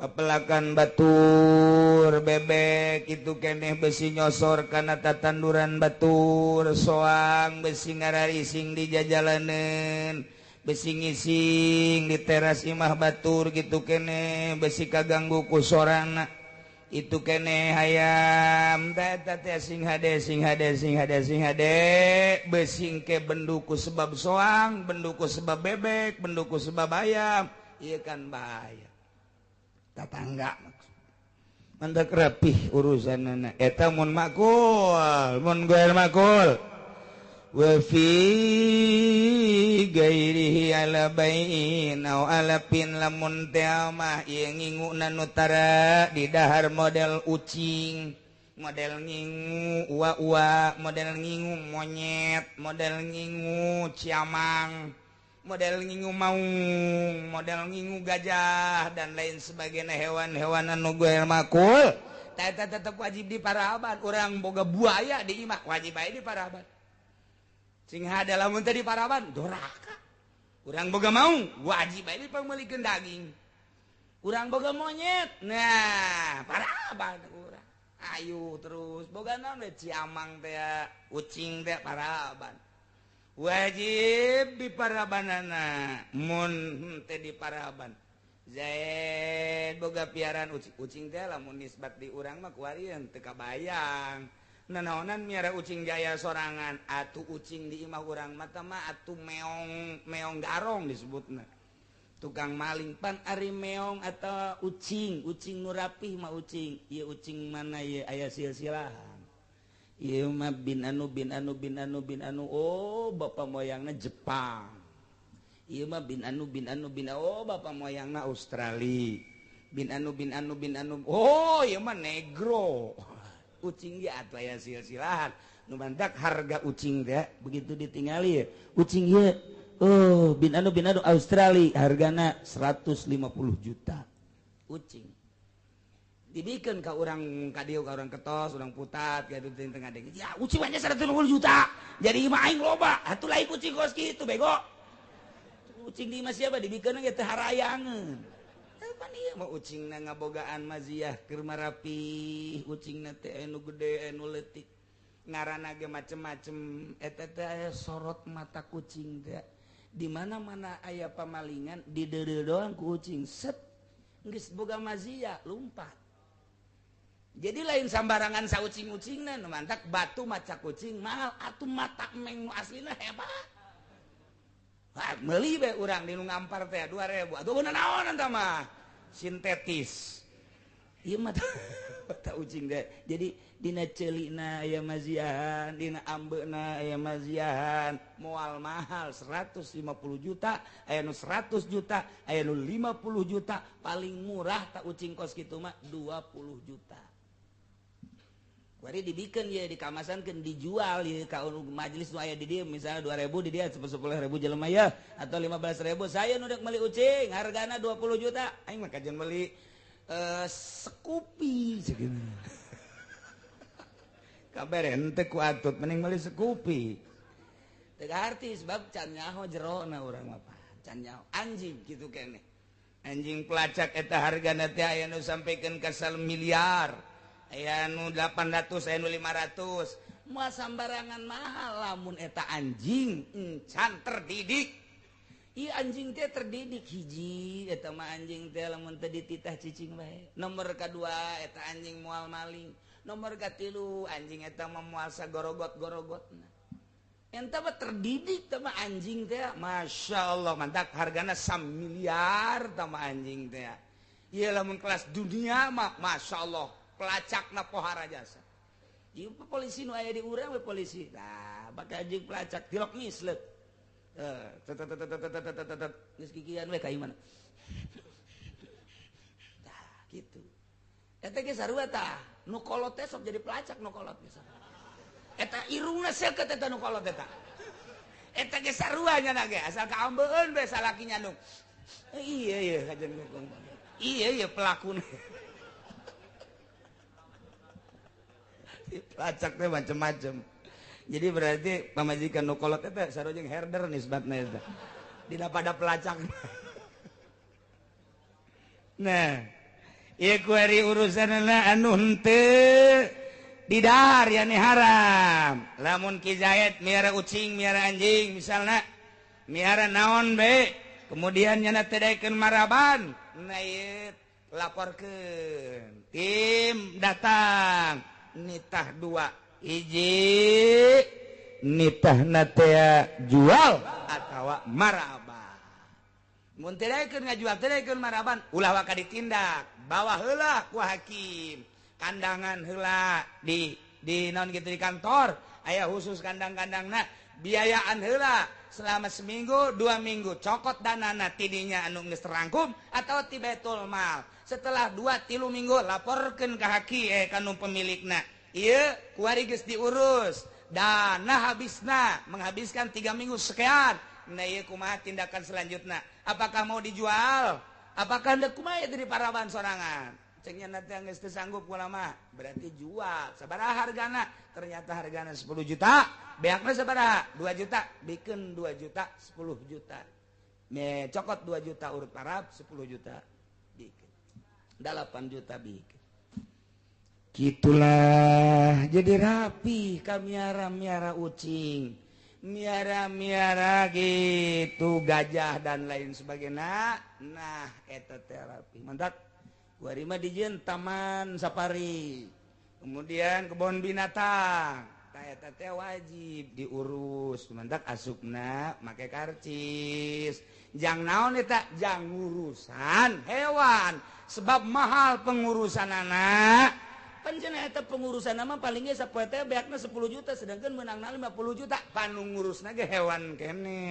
papelakan batur bebek itu keneh besi nyosor kana tatanduran batur soang besi ngararising di jajalaneun besi ngising di teras imah batur gitu keneh besi kaganggu ku sorana itu keneh hayam teh sing hade besing ke benduku sebab soang benduku sebab bebek benduku sebab ayam ieu kan bahaya tatangga mandak rapih urusanana eta mun makul mun goer makul wa fi gairihi ala bai'in au ala pin lamun teh mah ieu nginguna nutara di dahar model ucing model ngingu ua-ua model ngingu monyet model ngingu ciamang model ngingu maung model ngingu gajah dan lain sebagainya hewan-hewan anu goer makul eta tetep wajib di paraban urang boga buaya di imah wajib bae di paraban sing hade lamun teh di paraban doraka urang boga maung wajib bae di pameulikeun daging urang boga monyet nah paraban urang ayu terus boga naon we ciamang teh ucing teh paraban wajib di parabanana mun teh di paraban zaid boga piaran ucing teh lamun nisbat di urang mah kuarieun teu kabayang nanaonan miara ucing jaya sorangan atuh ucing di imah urang mata mah atuh meong garong disebutna tukang maling pan ari meong atau ucing nu rapih mah ucing ieu ucing mana ieu aya silsilahan ieu mah bin anu oh bapa moyangna Jepang ieu mah bin anu oh bapa moyangna Australia bin anu oh ieu mah negro ucing dia atuh aya silsilahan nu mantak harga ucing teh begitu ditingali ucing ieu oh bin anu Australia hargana 150 juta ucing dibikeun ka urang ka dieu ka urang ketos urang putat gitu tengah deng ya ucing banyak 150 juta jadi imah aing loba atuh lain kucing kos kitu bego ucing di imah siapa dibikeun ge teh harayangeun pan ieu mah ucingna ngabogaan maziah keur marapi ucingna teh anu gede anu leutik ngaranna ge macem-macem eta teh aya sorot mata kucing teh di mana-mana aya pamalingan di deureu doang ku ucing set geus boga maziah lumpat jadi lain sambarangan saucing-ucingna nu mantak batu maca kucing mahal atuh mata emeng aslina hebat meuli be urang di nu ngampar teh 2000 atuh naon eta mah sintetis ieu mah mata ucing teh jadi dina ceulina aya maziahan dina ambeuna aya maziahan moal mahal 150 juta aya nu 100 juta aya nu 50 juta paling murah tak ucing kos kitu mah 20 juta bari dibikeun ye dikamasankeun dijual ye ka majelis nu aya di dieu misalnya 2000 di dieu 10.000 jelema ya atau 15.000 saya nu dek meuli ucing hargana 20 juta aing mah kajen meuli Scoopy segini kabar ente ku atut mending meuli Scoopy teu arti sebab can nyaho jerona urang mah can nyaho anjing kitu keneh anjing pelacak eta hargana teh aya nu sampikeun ka 1 miliar aya nu 800 aya nu 500 moal sambarangan mahal lamun eta anjing encan terdidik ieu anjing teh terdidik hiji eta mah anjing teh lamun teu dititah cicing bae nomor kadua eta anjing moal maling nomor katilu anjing eta mah moal sagorogot-gorogotna ente mah terdidik teh mah anjing teh. Masya Allah mantap hargana 1 miliar teh mah anjing teh. Ieu lamun kelas dunia mah Masya Allah pelacakna pohara jasa. Ieu polisi nu aya di urang we polisi. Tah baka anjing pelacak tilok mislet. Geus kikian we ka imana. Tah kitu. Eta ge sarua tah nu kolot teh sok jadi pelacak nu kolot ge. Eta irungna seukeut eta nu kolot eta. Eta ge sarua nya ge asal kaambeun we salakinya nu. Iya kajen ngomong. Iya pelakuna. Pelacak teh macam-macam. Jadi berarti pamajikan nu kolot eta sarua jeung herder nisbatna eta. Dina pada pelacak. Nah, ieu kuari urusanna anu henteu didahar ya nih haram. Lamun Ki Zaid miara ucing, miara anjing misalna, miara naon be, kemudian nyana tedaikeun maraban, nah ieu laporkeun. Tim datang, nitah 2, hiji nitahna teh jual atawa maraban. Mun tedaikeun ngajual tedaikeun maraban, ulah waka ditindak, bawa heula ku hakim. Kandangan heula di naon gitu di kantor aya khusus kandang-kandangna biayaan heula selama seminggu 2 minggu cokot danana tidinya anu geus terangkum atau ti betul mal setelah 2-3 minggu laporkeun ka haki kanu pemilikna ieu kuari geus diurus dana habisna menghabiskan 3 minggu sekian nah ieu kumaha tindakan selanjutnya apakah mau dijual apakah hendak kumaha dari paraban sorangan cengnya nanti yang geus teu sanggup ulama berarti jual sabaraha hargana ternyata hargana 10 juta beakna sabaraha 2 juta bikeun 2 juta 10 juta me cokot 2 juta urut parab 10 juta bikeun 8 juta bikeun gitulah jadi rapi ka miara ucing miara gitu gajah dan lain sebagainya nah eta terapi mantap kuari mah dijieun taman safari kemudian kebun binatang eta teh wajib diurus mantak asupna make karcis jang naon eta jang ngurusan hewan sebab mahal pengurusan anak panjenengan eta pengurusan mah paling ge sapoe teh beakna 10 juta sedangkan meunangna 50 juta panu ngurusna ge hewan kene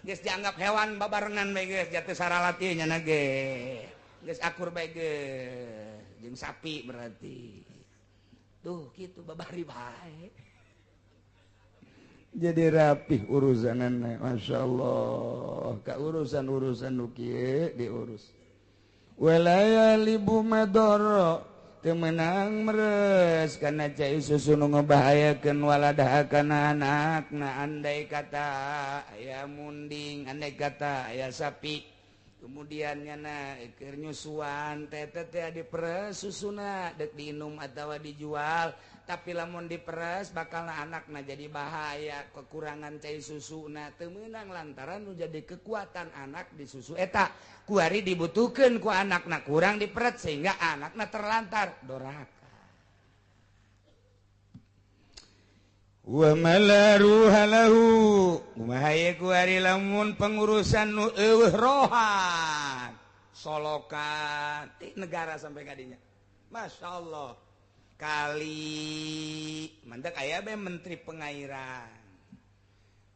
geus dianggap hewan babarengan bae geus jatuh saralati nya ge geus akur bae geus jeung sapi berarti tuh gitu babari bae jadi rapih urusanana masyaallah ka urusan nu kieu diurus walaya libu madara teu meunang meres kana cai susu nu ngabahayakeun waladah kana anakna andai kata aya munding andai kata aya sapi kemudian nyana keur nyusuan teh diperes susuna dek diinum atawa dijual tapi lamun diperes bakalna anakna jadi bahaya kekurangan cai susuna teu meunang lantaran nu jadi kekuatan anak di susu eta kuari dibutuhkeun ku anakna kurang diperes sehingga anakna terlantar doraka wa malaruha lahu kumaha ye kuari lamun pengurusan nu eueuh rohan solokan ti negara sampai kadinya masyaallah kali mantak aya bae menteri pengairan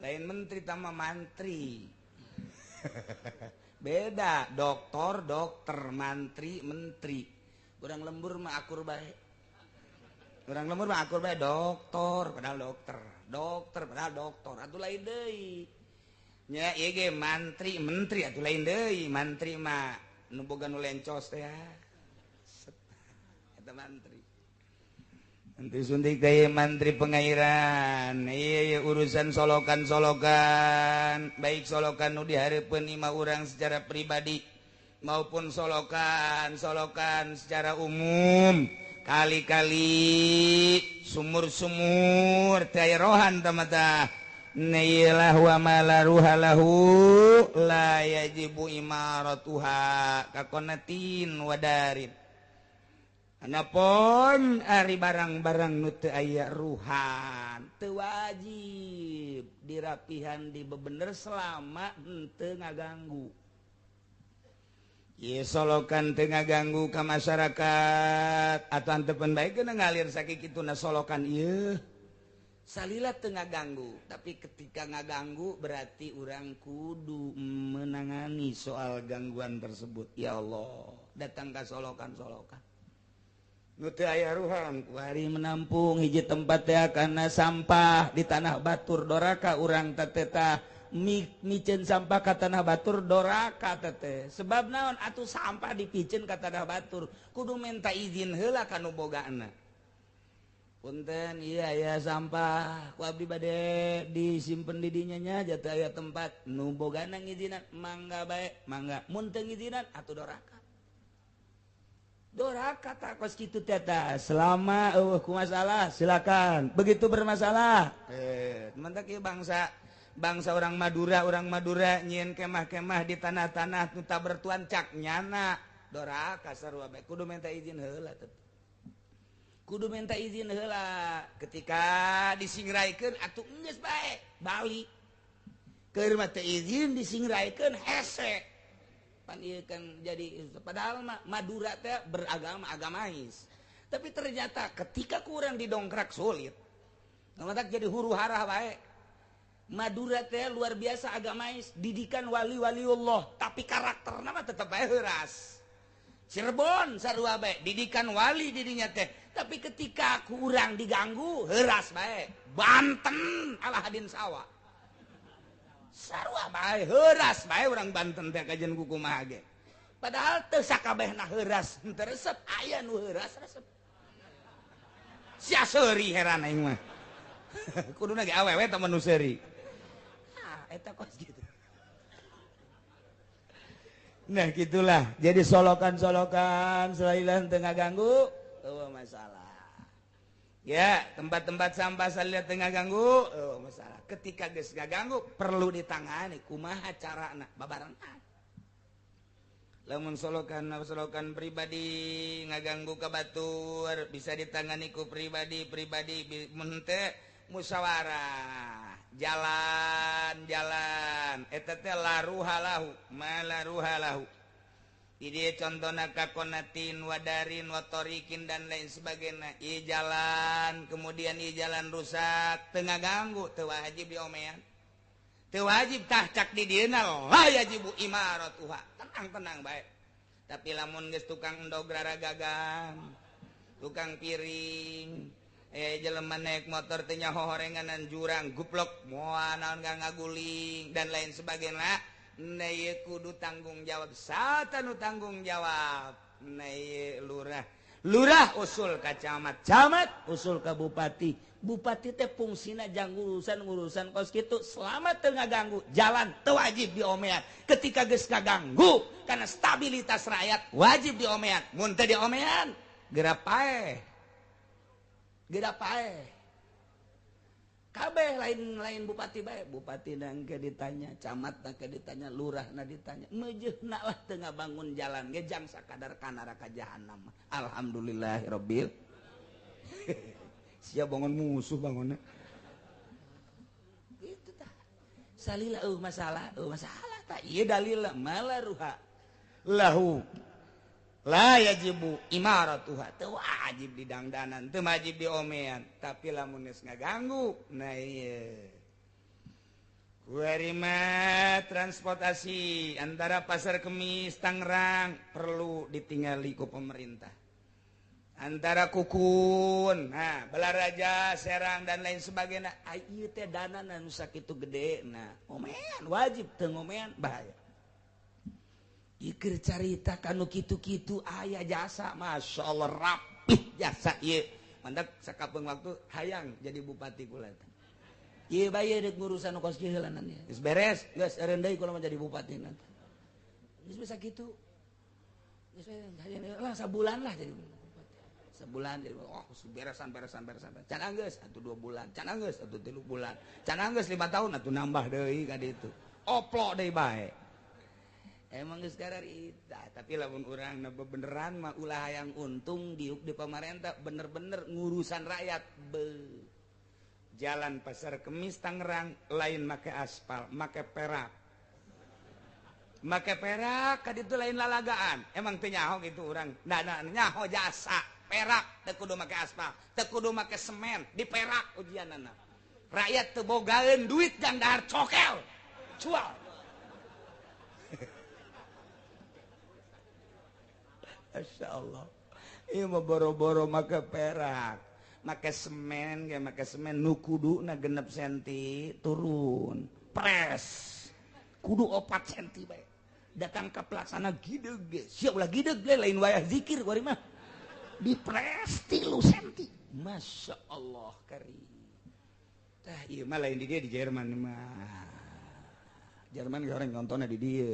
lain menteri tama mantri beda dokter mantri menteri urang lembur mah akur bae orang lemur mah akur bae dokter padahal dokter padahal dokter atuh lain deui nya ieu ge menteri atuh lain deui mantri mah nu boga nu lencos teh eta mantri nanti suntik teh mantri pengairan ieu urusan solokan baik solokan nu dihareupeun imah urang secara pribadi maupun solokan secara umum kali-kali sumur-sumur teh rohan tamata nailah wa malaruha lahu la yajibu imaratuha kakonatin wadarin Anapun ari barang-barang nu teu aya ruhan teu wajib dirapihan di bebener selama henteu ngaganggu. Ieu solokan teu ngaganggu ka masyarakat atuh anteupeun bae keuna ngalir sakikituna solokan ieu. Salila teu ngaganggu, tapi ketika ngaganggu berarti urang kudu menangani soal gangguan tersebut. Ya Allah, datang ka solokan-solokan nu teu aya ruhan kuari menampung hiji tempat teh kana sampah di tanah batur doraka urang teh tah miceun sampah ka tanah batur doraka teh sebab naon atuh sampah dipiceun ka tanah batur kudu minta izin heula ka nu bogana. Punten iya aya sampah ku abdi bade disimpen di dinya nya jatuh aya tempat nu bogana ngizinan mangga bae mangga mun teu ngizinan atuh doraka. Doraka tak kos kitu teh selama ku masalah silakan begitu bermasalah mentak ieu bangsa orang Madura nyieun kemah-kemah di tanah-tanah nu tak bertuan cak nyana doraka sarua bae kudu minta izin heula kudu minta izin heula ketika disingraikeun atuh geus bae balik keur mah teu izin disingraikeun hese. Kan jadi padahal Madura teh beragama agamais tapi ternyata ketika kurang didongkrak sulit ngatak jadi huru hara bae. Madura teh luar biasa agamais didikan wali-waliullah tapi karakterna mah tetep bae heuras. Cirebon sarua bae didikan wali didinya teh tapi ketika kurang diganggu heuras bae. Banten Alahadin Sawa sarua bae heuras bae urang Banten teh kajian kumaha ge. Padahal teu sakabehna heuras henteu resep aya nu heuras resep. Sia seuri heran aing mah. Kuduna ge awewe teh nu seuri. Eta kos gitu. Nah gitulah. Jadi solokan-solokan selain teu ngaganggu eueuh masalah. Ya, tempat-tempat sampah salila teu ngaganggu eueuh masalah. Ketika geus ngaganggu perlu ditangani kumaha carana babarengan. Lamun solokan pribadi ngaganggu ka batur bisa ditangani ku pribadi mun teu musyawarah jalan eta teh laruhalahu malaruhalahu. Jadi contohna kakonatin wadarin watorikin dan lain sebagainya. I jalan kemudian i jalan rusak teu ngaganggu teu wajib diomean. Teu wajib tah cak di dieuna la yajibu imaratuha. Tenang bae. Tapi lamun geus tukang endog raragagan, tukang piring, jelema naik motor teh nya hohorenganan jurang guplok moal naon ngaguling dan lain sebagainya. Nah ieu kudu tanggung jawab sata nu tanggung jawab. Nah ieu lurah usul ka camat usul ka bupati teh fungsina jang urusan kos kitu selama teu ngaganggu jalan teu wajib diomean. Ketika geus ngaganggu karena stabilitas rakyat wajib diomean. Mun teu diomean geura paeh kabeh lain bupati bae bupati nangke ditanya camat nangke ditanya lurah na ditanya meujeuhna lah teu ngabangun jalan ge jang sakadar ka neraka jahanam. Alhamdulillahirabbil sia bangun musuh bangunna gitu tah salila masalah tah ieu dalil malaruha lahu la yajibu imaratuha teu wajib didangdanan teu wajib diomean tapi lamun geus ngaganggu nah ieu kuarima transportasi antara Pasar Kemis Tangerang perlu ditingali ku pemerintah antara Kukun nah Balaraja Serang dan lain sebagainya ieu teh dana nu sakitu gede nah omean wajib teu ngomean bahaya. Ikir carita kanu kitu-kitu aya jasa Masya Allah rapih jasa ieu mandak sakapeung waktu hayang jadi bupati kula teh ieu bae deuk ngurusan kos kieu heulanan ieu geus beres geus eureun deui kula mah jadi bupati nanti geus bisa kitu geus lah sabulan lah jadi bupati sabulan jadi beresan can anggeus atuh 2 bulan can anggeus atuh 3 bulan can anggeus 5 tahun atuh nambah deui ka ditu oplo deui bae. emang geus gararita tapi lamun urang na beneran mah ulah hayang untung diuk di pemerintah bener-bener ngurusan rakyat jalan Pasar Kemis Tangerang lain make aspal make perak ka ditu lain lalagaan emang teu nyaho gitu urang nyaho jasa perak teu kudu make aspal teu kudu make semen di perak ujianana rakyat teu bogaeun duit jang dahar cokel cual Masya Allah ieu mah boro-boro make perak make semen nu kuduna 6 senti turun pres kudu 4 senti bae datang ke pelaksana gideg siap ulah gideg lain wayah zikir kuari mah dipres 3 senti Masya Allah kari tah ieu mah lain di dia di Jerman mah Jerman ge orang nontonnya di dia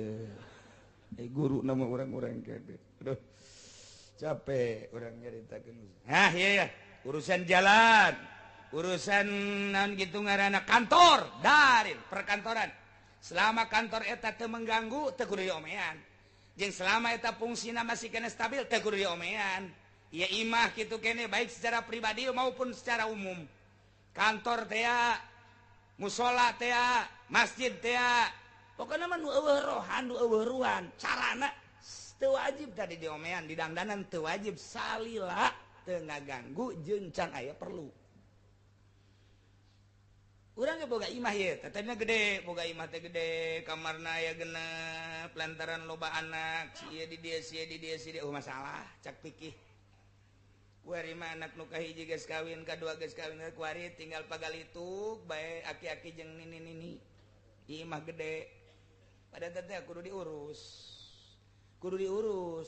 guru nama orang-orang kade aduh capek orang nyaritakeun iya urusan jalan urusan naon gitu ngaranna kantor darin perkantoran selama kantor eta teu mengganggu teu kudu diomean jeung selama eta fungsina masih kena stabil teu kudu diomean ieu imah kitu kene baik secara pribadi maupun secara umum kantor teh musola teh masjid teh pokokna mah nu eueuh rohan nu eueuh ruan carana teu wajib tadi diomean di dangdanan teu wajib salila teu ngaganggu jeung can aya perlu urang ge boga imah ye tetenya gede boga imah teh gede kamarna aya genep lantaran loba anak si ieu di dieu si ieu di dieu si dieu masalah cak pikih kuari mah anak nu kahiji geus kawin kadua geus kawin kuari tinggal pagalituk bae aki-aki jeung nini-nini imah gede pada teh kudu diurus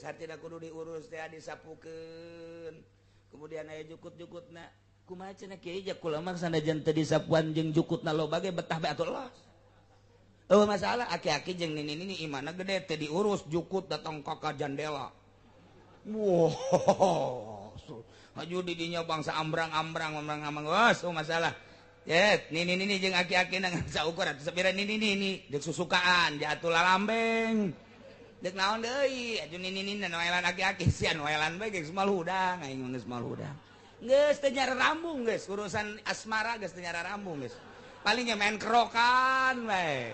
hartina kudu diurus teh disapukeun kemudian aya jukut-jukutna kumaha cenah kiai jak kula mah sanajan teu disapuan jeung jukutna loba ge betah bae atuh los eueuh masalah aki-aki jeung nini-nini imana gede teh diurus jukut datang ka jandela wow maju di dinya bangsa ambrang-ambrang geus masalah nini-nini jeung aki-aki nang saukur atuh sabira nini-nini deuk susukaan jatuh lalambeng deuk naon deui aju nini-nini noelan aki-aki sian noelan bae geus malhudang aing geus malhudang geus teu nyara rambung geus urusan asmara geus teu nyara rambung geus paling main kerokan bae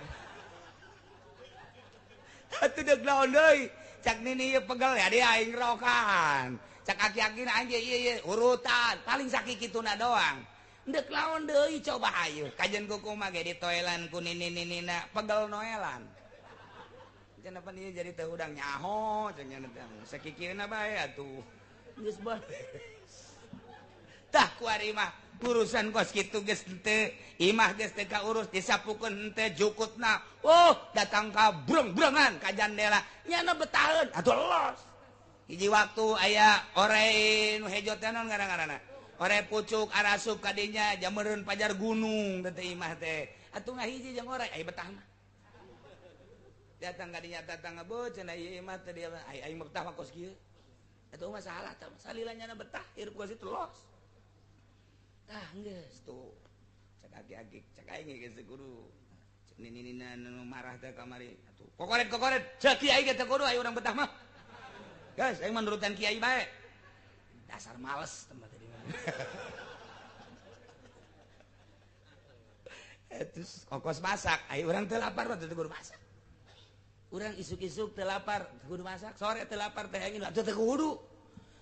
atuh deuk naon deui cak nini ieu pegel ya dia aing rokan cak aki-aki na aing ieu urutan paling sakikituna doang deuk laon deui coba hayu kajen kukumaha ge ditoelan ku nini-ninina pegel noelan cenah pan ieu jadi teh udang nyaho cenah teh sakikirna bae atuh geus bae tah kuari mah urusan kos kitu geus teu imah geus teu kaurus disapukeun teh jukutna datang ka breng-brengan ka jandela nyana betaheun atuh los hiji waktu aya ore nu hejo teh naon ngaranna ore pucuk arasup ka dinya jameureun pajar gunung teh imah teh atuh ngahiji jeung ore aya betah mah datang ka dinya tatangga beuh cenah ieu imah teh dia aing betah mah kos kieu atuh masalah tah salila nyana betah hirup kos itu los tah geus tuh cak aki-aki cak aing geus kudu nini-nina nu marah teh kamari atuh kokoret cek kiai ge teh kudu aya urang betah mah geus aing mah nurutan kiai bae dasar males tempat tadi terus kokos masak aya urang teu lapar teh kudu masak urang isuk-isuk teu lapar kudu masak sore teu lapar teh aing teu kudu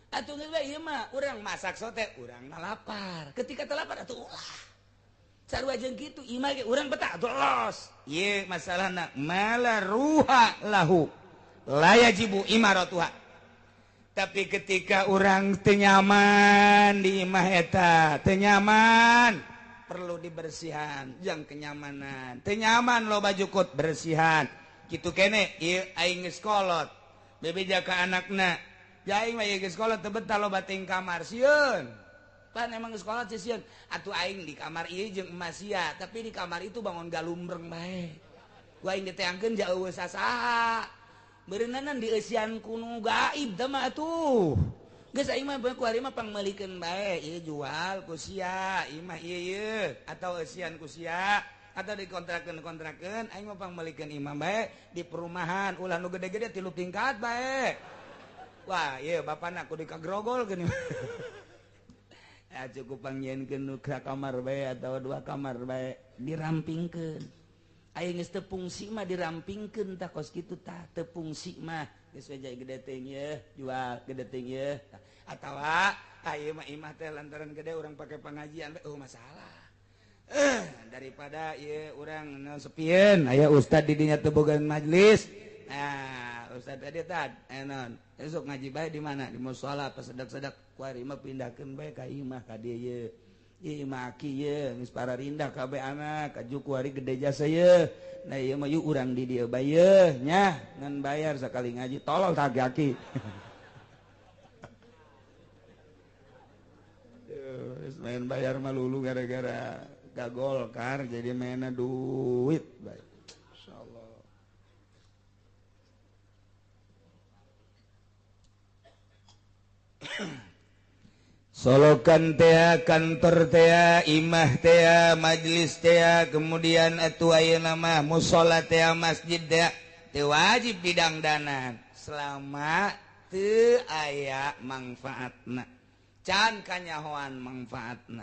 atuh geus bae ieu mah urang masak sote urang lapar ketika teu lapar atuh ulah sarua jeung kitu imah ge urang betah atuh los ieu masalahna mala ruha lahu la yajibu imaratuha tapi ketika urang teu nyaman di imah eta teu nyaman perlu dibersihan jang kenyamanan teu nyaman loba jukut bersihan kitu kene ieu aing geus kolot bebeja ka anakna aing mah geus sekolah teu betah loba ting kamar sieun pan emang geus sekolah sieun atuh aing di kamar ieu jeung emas sia tapi di kamar itu bangun galumbreng bae ku aing diteangkeun ja eueuh sasaha beureunanan di eusian kuno gaib teh mah atuh geus aing mah ku ari mah pangmeulikeun bae ieu jual ku sia imah ieu atau eusian ku sia atau dikontrakan aing mah pangmelikeun imam bae di perumahan ulah nu gede-gede 3 tingkat bae. Wah ieu bapana kudu kagrogolkeun. Ya cukup panggieunkeun nu kamar bae atau 2 kamar bae dirampingkeun. Aya geus teu fungsi mah dirampingkeun tah kos kitu tah teu fungsi mah geus we jai gede teh ieu jual gede teh ieu atawa ieu mah imah teh lantaran gede urang pake pengajian bae masalah. Daripada ieu urang sepieun aya ustad di dinya teu boga majelis. Nah, ustad tadi tad enon esuk ngaji bae di mana di mushola pas sedak-sedak kuari mah pindahkeun bae ka imah ka dieu ieu. Ieu imah aki ieu geus pararindah kabeh anak kaju kuari gede jasa ieu. Nah ieu mah yuk urang di dieu bae yeuh nya ngan bayar sakali ngaji tolol tah aki. Main bayar mah lulu gara-gara gagolkar jadi mainnya duit baik. Insyaallah. Solokan teh kantor teh imah teh majelis teh kemudian atu ayeuna mah mushola teh masjid teh teu wajib didangdanan selama teu aya manfaatna. Can kanyahoan manfaatna.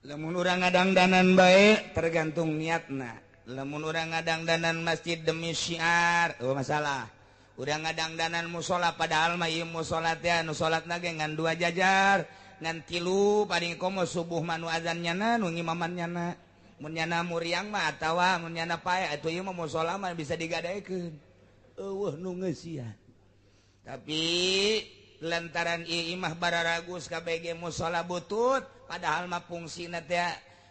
Lamun urang ngadangdanan bae tergantung niatna. Lamun urang ngadangdanan masjid demi syiar, masalah. Urang ngadangdanan mushola padahal mah ieu mushola teh anu salatna ge ngan 2 jajar, ngan 3 paling komo subuh manu azan nyana nu ngimaman nyana. Mun nyana muriang mah atawa mun nyana pae atuh ieu mah mushola mah bisa digadekeun. Eueuh nu ngeusian. Tapi lantaran imah bararagus KBG mushola butut padahal mah fungsina teh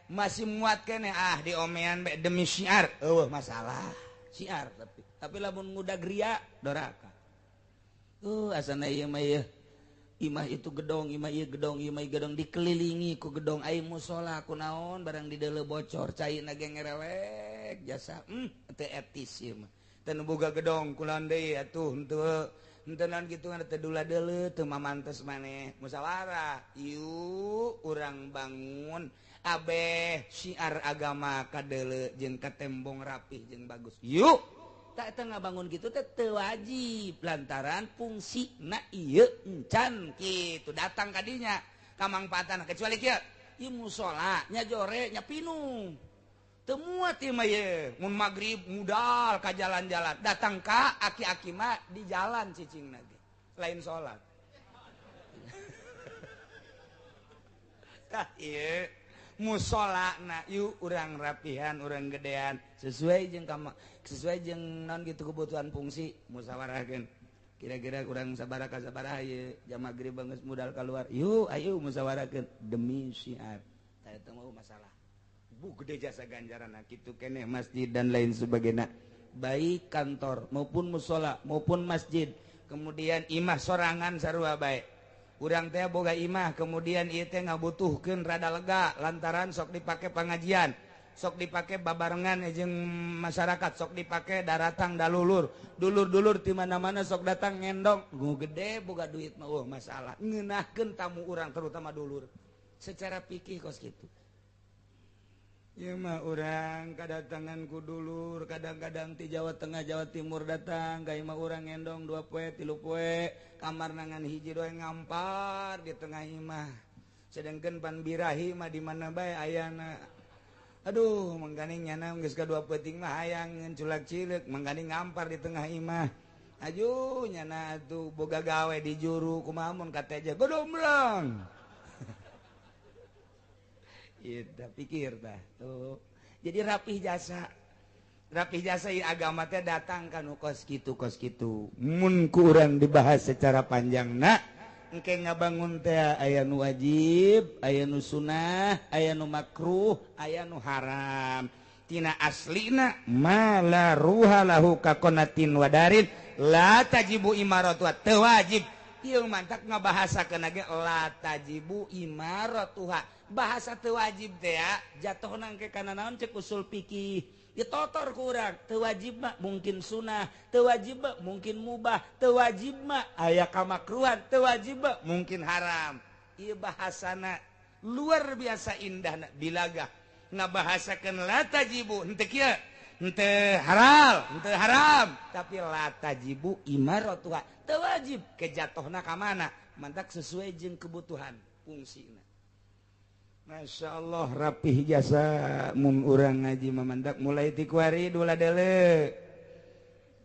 masih muat kene diomean demi syiar masalah syiar tapi lamun ngudag ria doraka asana ieu mah ieu imah itu gedong imah ieu gedong imah ieu gedong dikelilingi ku gedong ai mushola kunaon barang di deuleu bocor caina ge ngerewek jasa teu etis ieu mah teu boga gedong kunaon deui atuh henteu entenan gitu kan teu dula-deuleu teu mamantes maneh musyawarah ieu urang bangun abeh syiar agama kadeuleu jeung katembong rapih jeung bagus yuk tak eta ngabangun kitu teh teu wajib lantaran fungsina ieu encan kitu datang ka dinya kamangpaatan kecuali kieu ieu mushola nya jore nya pinu teu muat ieu mah ye mun magrib mudal ka jalan-jalan datang ka aki-aki mah di jalan cicingna ge lain salat tah ieu musholana yuk urang rapihan urang gedean sesuai jeung naon gitu kebutuhan fungsi musyawarahkeun kira-kira urang sabaraha ka sabaraha ieu jam magrib geus mudal keluar yuk ayo musyawarahkeun demi syiar tah eta mah masalah gede jasa ganjaran gitu kene masjid dan lain sebagainya baik kantor maupun mushola maupun masjid kemudian imah sorangan sarua bae urang teh boga imah kemudian ieu teh ngabutuhkeun rada lega lantaran sok dipake pengajian sok dipake babarengan jeung masyarakat sok dipake daratang dalulur dulur-dulur ti mana-mana sok datang ngendong gede boga duit mah masalah ngeunahkeun tamu urang terutama dulur secara fikih kos kitu. Ya mah orang kadatangan ku dulur kadang-kadang ti Jawa Tengah Jawa Timur datang ka imah urang ngendong 2 poe 3 poe kamar nangan hiji doe ngampar di tengah imah sedengkeun pan birahi mah di mana bae ayana aduh mangganing nyana geus ka 2 peuting mah hayang ngeun culak cileuk mangganing ngampar di tengah imah aju nyana atuh boga gawe di juru kumaha mun kateja godombrang Ida pikir dah tuh. Jadi rapih jasa agama teh datang kan kos kitu. Mun kurang dibahas secara panjang nak engke ngabangun teh aya nu wajib, aya nu sunah, aya nu makruh, aya nu haram. Tina aslina mala ruha lahu kakonatin wadarin la tajibu imaratu teu wajib. Ieu mantak ngabahasakeun ge la tajibu imaratuha. Bahasa teu wajib teh ya jatuhna engke kana naon cek usul fikih ditotor ku urang teu wajib mah mungkin sunah teu wajib mah mungkin mubah teu wajib mah aya kamakruhan teu wajib mah mungkin haram ieu bahasana luar biasa indahna bilagah ngabahasakeun latajibu henteu kieu henteu haram tapi latajibu imaratuha teu wajib kejatohna ka mana mantak sesuai jeung kebutuhan fungsina. Masya Allah rapih jasa mun urang ngaji mamandak mulai ti kuari dula deuleu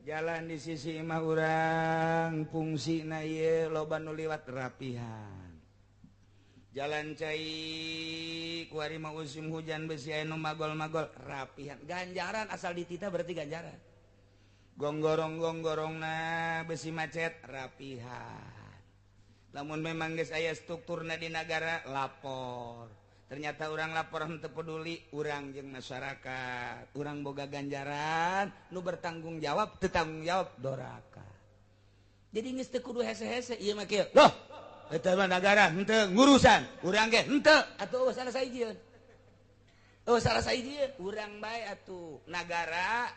jalan di sisi imah urang fungsina ieu loba nu liwat rapihan jalan cai kuari mah musim hujan besi anu magol-magol rapihan ganjaran asal ditita berarti ganjaran gonggorong-gonggorongna besi macet rapihan lamun memang geus aya strukturna di negara lapor ternyata orang lapor henteu peduli urang jeung masyarakat urang boga ganjaran nu bertanggung jawab teu tanggung jawab doraka jadi geus teu kudu hese-hese ieu mah kieu loh eta mah negara henteu ngurusan urang ge henteu atuh salah sahijieun salah sahijieun urang bae atuh negara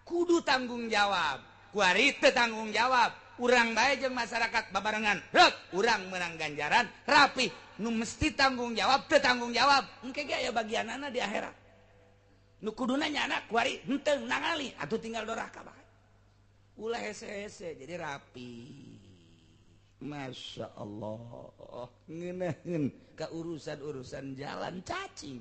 kudu tanggung jawab kuari teu tanggung jawab urang bae jeung masyarakat babarengan rek urang meunang ganjaran rapih nu mesti tanggung jawab teu tanggung jawab engke ge aya bagianana di akhirat nu kuduna nyana kuari henteu nangali atuh tinggal doraka bae ulah hese-hese jadi rapi. Masya Allah ngeunaheun ka urusan-urusan jalan cacing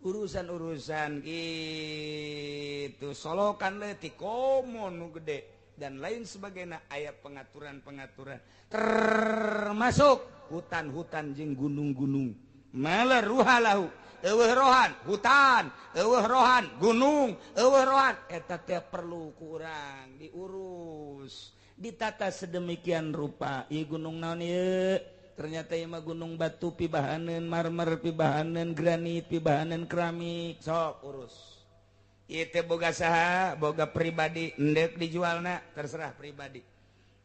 urusan-urusan gitu solokan leutik komo nu gede dan lain sebagainya aya pengaturan-pengaturan termasuk hutan-hutan jeung gunung-gunung maleruhalahu eueuh rohan hutan eueuh rohan gunung eueuh rohan eta teh perlu ku urang diurus ditata sedemikian rupa ieu gunung naon ieu ternyata ieu mah gunung batu pibahaneun marmer pibahaneun granit pibahaneun keramik sok urus ieu teh boga saha boga pribadi endek dijualna terserah pribadi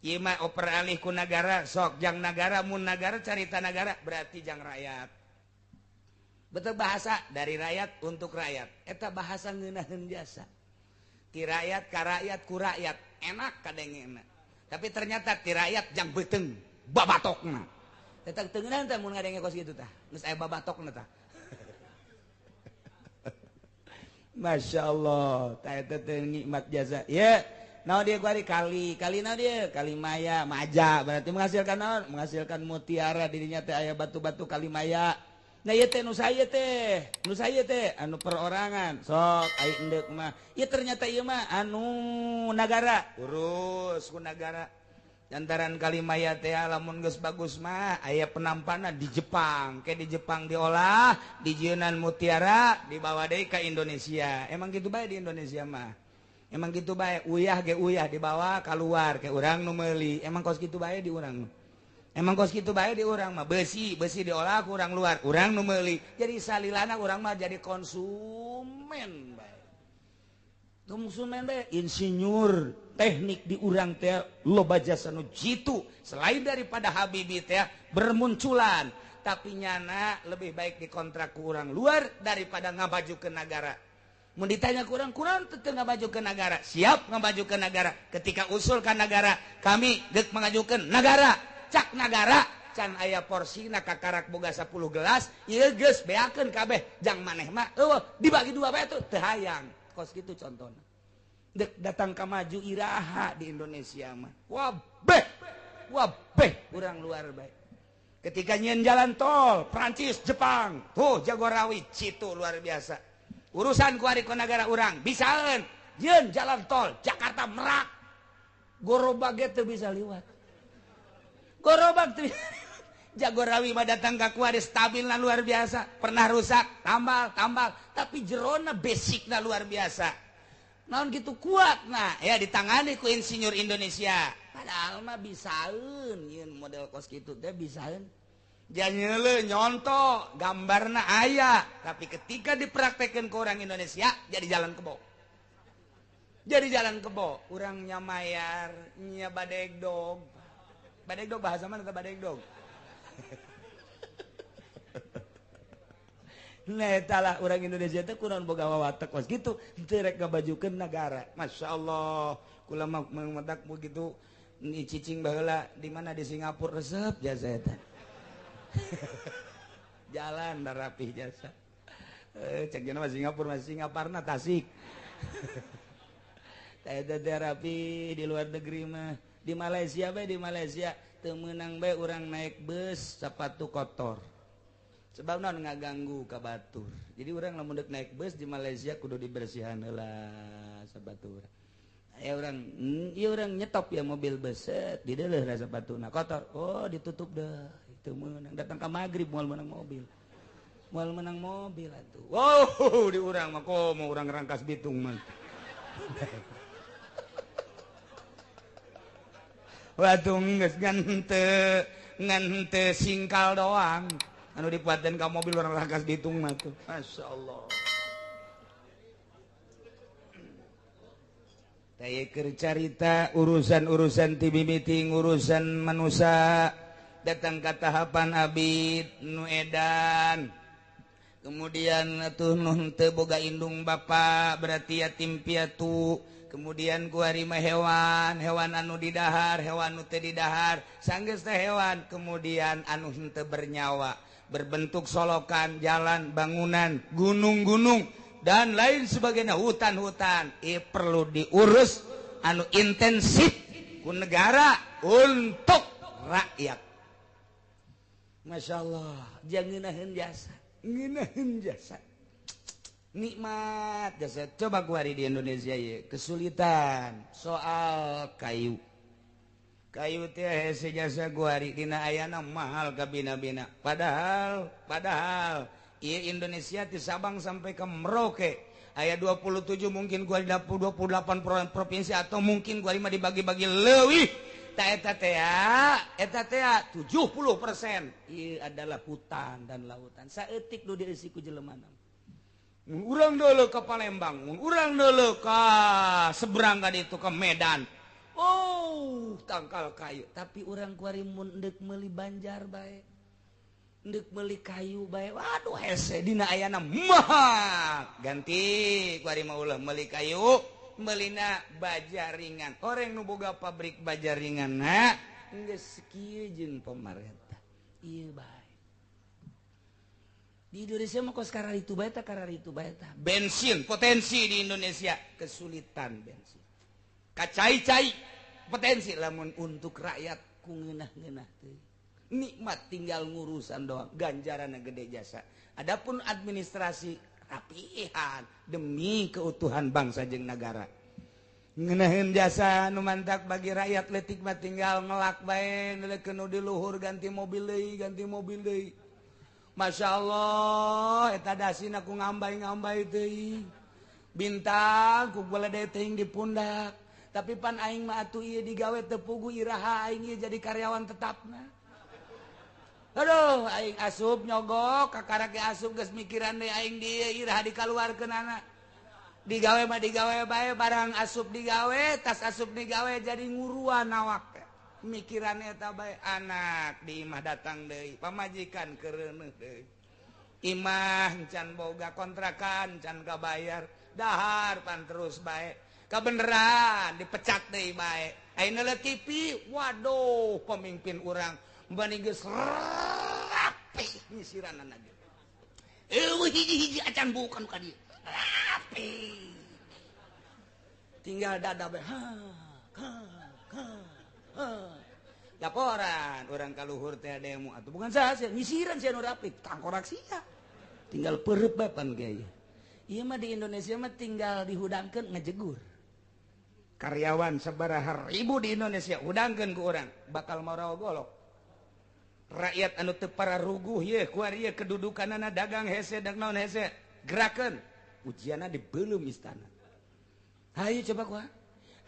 ieu mah oper alih ku nagara sok jang nagara mun nagara carita nagara berarti jang rakyat betul bahasa dari rakyat untuk rakyat eta bahasa ngeunaheun jasa ti rakyat ka rakyat ku rakyat enak kadengena tapi ternyata ti rakyat jang beuteung babatokna eta teu ngeunaheun tah mun ngadenge kos kitu tah geus aya babatokna tah Masya Allah tah eta teh nikmat jasa ye naon dia kuari kali naon dia kali maya maja berarti menghasilkan naon menghasilkan mutiara dirinya teh aya batu-batu kali maya nah ieu teh nu saha teh anu perorangan sok ai endek mah ieu ternyata ieu mah anu nagara urus ku nagara lantaran kalimaya teh lamun geus bagus mah aya penampana di Jepang ke di Jepang diolah dijieunnan mutiara dibawa deui ka Indonesia emang kitu bae di Indonesia mah emang kitu bae uyah ge uyah dibawa keluar ke urang nu meuli emang kos kitu bae di urang emang kos kitu bae di urang mah besi diolah ku urang luar urang nu meuli jadi salilana urang mah jadi konsumen bae konsumen bae insinyur teknik di urang teh loba jasa nu jitu selain daripada Habibie teh bermunculan tapi nyana lebih baik dikontrak ku urang luar daripada ngabaju ke negara mun ditanya ku urang kurang teu ngabaju ke negara siap ngabaju ke negara ketika usul ka negara kami geus mengajukeun negara cak negara can aya porsina kakarak boga 10 gelas ieu geus beakeun kabeh jang maneh mah eueuh dibagi dua bae tuh teu hayang kos kitu contohna dek datang ka maju iraha di Indonesia mah wabeh urang luar bae ketika nyieun jalan tol Prancis Jepang tuh Jagorawi citu luar biasa urusan ku ari ku nagara urang bisaeun nyieun jalan tol Jakarta Merak Gorobag teu bisa liwat Gorobag tuh Jagorawi mah datang ka kuari stabilna luar biasa pernah rusak tambal tapi jerona basicna luar biasa naon gitu kuat nah ya ditangani ku insinyur Indonesia padahal mah bisaeun yeun model kos kitu teh bisaeun janyeuleuh nyonto gambarna aya tapi ketika dipraktekeun ku orang Indonesia jadi jalan kebo urang nyamayar nya badegdog bahasa mana teh badegdog nah etalah orang Indonesia teh kunaon boga wawatek kos gitu teu rek ngabajukeun negara Masya Allah kula mah mentak begitu ni cicing baheula di mana di Singapura resep jasa eta jalan da rapih jasa cek Singapura Singaparna Tasik. Terapi di luar negeri mah di Malaysia temenang bae orang naik bus sepatu kotor sebab naon ngaganggu ka batur jadi orang lamun deuk naik bus di Malaysia kudu dibersihan heula sepatu urang orang nyetop ya mobil bus di deuleuh rasa sepatuna kotor oh ditutup dah itu meunang datang ka magrib moal menang mobil atuh wow di urang mah komo urang Rangkas Bitung mah waduh geus ngante singkal doang anu dipaten ka mobil orang Rangkas Bitung mah tuh masyaallah teh keur carita urusan TV meeting urusan manusia datang ka tahapan abid nu edan kemudian atuh nu teu boga indung bapa berarti yatim piatu kemudian gua rima hewan anu didahar hewan nu teu didahar sanggeus teh hewan kemudian anu henteu bernyawa berbentuk solokan jalan bangunan gunung-gunung dan lain sebagainya hutan-hutan perlu diurus anu intensif ku negara untuk rakyat Masya Allah jangan ngeunaheun jasa nikmat jasa coba kuari di Indonesia ya kesulitan soal kayu teh hese jasa kuari dina ayana mahal ka bina-bina padahal ieu Indonesia ti Sabang sampai ke Merauke aya 27 mungkin kuari 28 provinsi atau mungkin kuari mah dibagi-bagi leuwih ta eta teh 70% ieu adalah hutan dan lautan saeutik nu dieusi ku jelema urang dulu ke Palembang, urang dulu ke seberang tadi itu ke Medan. Oh, tangkal kayu. Tapi urang kuari mun deuk meuli Banjar bae. Deuk meuli kayu bae. Waduh hese dina ayana mah. Ganti kuari mah ulah meuli kayu, meulina bajaringan. Orang nu boga pabrik bajaringanna geus kieu jeung pamarentah. Ieu bae. Di Indonesia mah kos karar itu baeta bensin potensi di Indonesia kesulitan bensin kacai-cai potensi lamun untuk rakyat ku ngeunah-ngeunah teh nikmat tinggal ngurusan doang ganjaranna gede jasa adapun administrasi rapihan demi keutuhan bangsa jeung negara ngeunaheun jasa nu mantap bagi rakyat leutik mah tinggal ngelak bae neuleukeun nu di luhur ganti mobil deui Masya Allah eta dasina ku ngambai teuing bintang ku geledai teuing di pundak tapi pan aing mah atuh ieu digawe teu pugu iraha aing ieu jadi karyawan tetapna aduh aing asup nyogok kakarake asup geus mikiran deui aing dieu iraha dikaluarkeunana digawe mah digawe bae barang asup digawe tas asup digawe jadi nguruan awak mikiran eta bae anak di imah datang deui pamajikan kereuneuh deui imah can boga kontrakan can kabayar dahar pan terus bae kabeneran dipecat deui bae ayeuna le TV waduh pemimpin urang bani geus rapi nyisiranana ge hiji-hiji acan bukan ka dieu rapi tinggal dada bae laporan orang kaluhur teh demo atau bukan saja nyisiran sia nu rapi tangkorak sia tinggal pereup bae pan gaya ieu mah di Indonesia mah tinggal dihudangkeun ngajegur karyawan sabaraha ribu di Indonesia hudangkeun ku urang bakal marawa golok rakyat anu teu pararuguh ye kuari ye kedudukanana dagang hese dak naon hese gerakeun ujianna dibeulum istana hayu coba kuah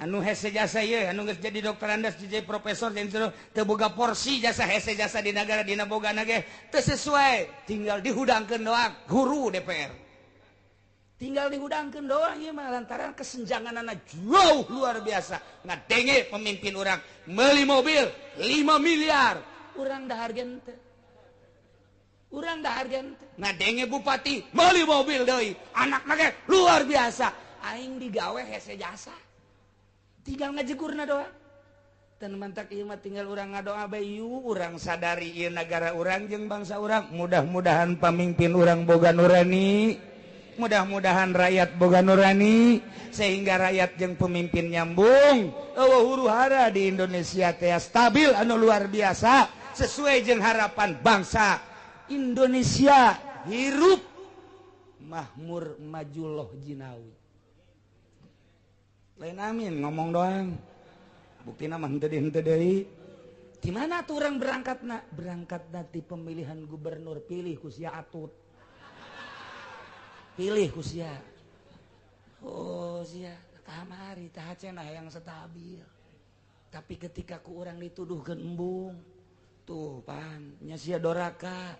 anu hese jasa ye anu geus jadi dokter andas jadi profesor jadi teu boga porsi jasa hese jasa di negara dina bogana ge teu sesuai tinggal dihudangkeun doang guru DPR tinggal dihudangkeun doang ieu mah lantaran kesenjanganana jauh luar biasa ngadenge pemimpin urang meuli mobil 5 miliar urang dahar gen teu ngadenge bupati meuli mobil deui anakna ge luar biasa aing digawe hese jasa tinggal ngajegurna doa dan mantak ieu mah tinggal urang ngadoa bae yu urang sadari ieu nagara urang jeung bangsa urang mudah-mudahan pamimpin urang boga nurani mudah-mudahan rakyat boga nurani sehingga rakyat jeung pemimpin nyambung huru-hara di Indonesia teh stabil anu luar biasa sesuai jeung harapan bangsa Indonesia hirup makmur majuloh jinawi lain amin ngomong doang buktina mah henteu deui di mana tuh orang berangkat nanti pemilihan gubernur pilih kusia atut pilih kusia oh sia kamari tah cenah yang stabil tapi ketika ku orang dituduhkeun embung tuh pan nya sia doraka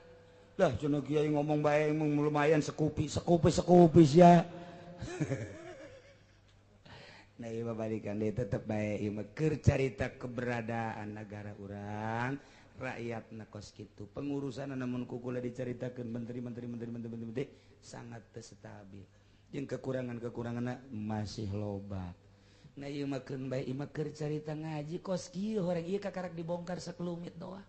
lah cenah kiai ngomong bae lumayan sekupi sia nah ieu balikan deui tetep bae ieu mah keur carita keberadaan negara urang rakyatna kos kitu pengurusan namun kukula dicaritakeun menteri sangat teu stabil jeung kekurangan-kekuranganna masih loba nah ieu mah keun bae ieu mah keur carita ngaji kos kieu horeng ieu kakarak dibongkar sakelumit doang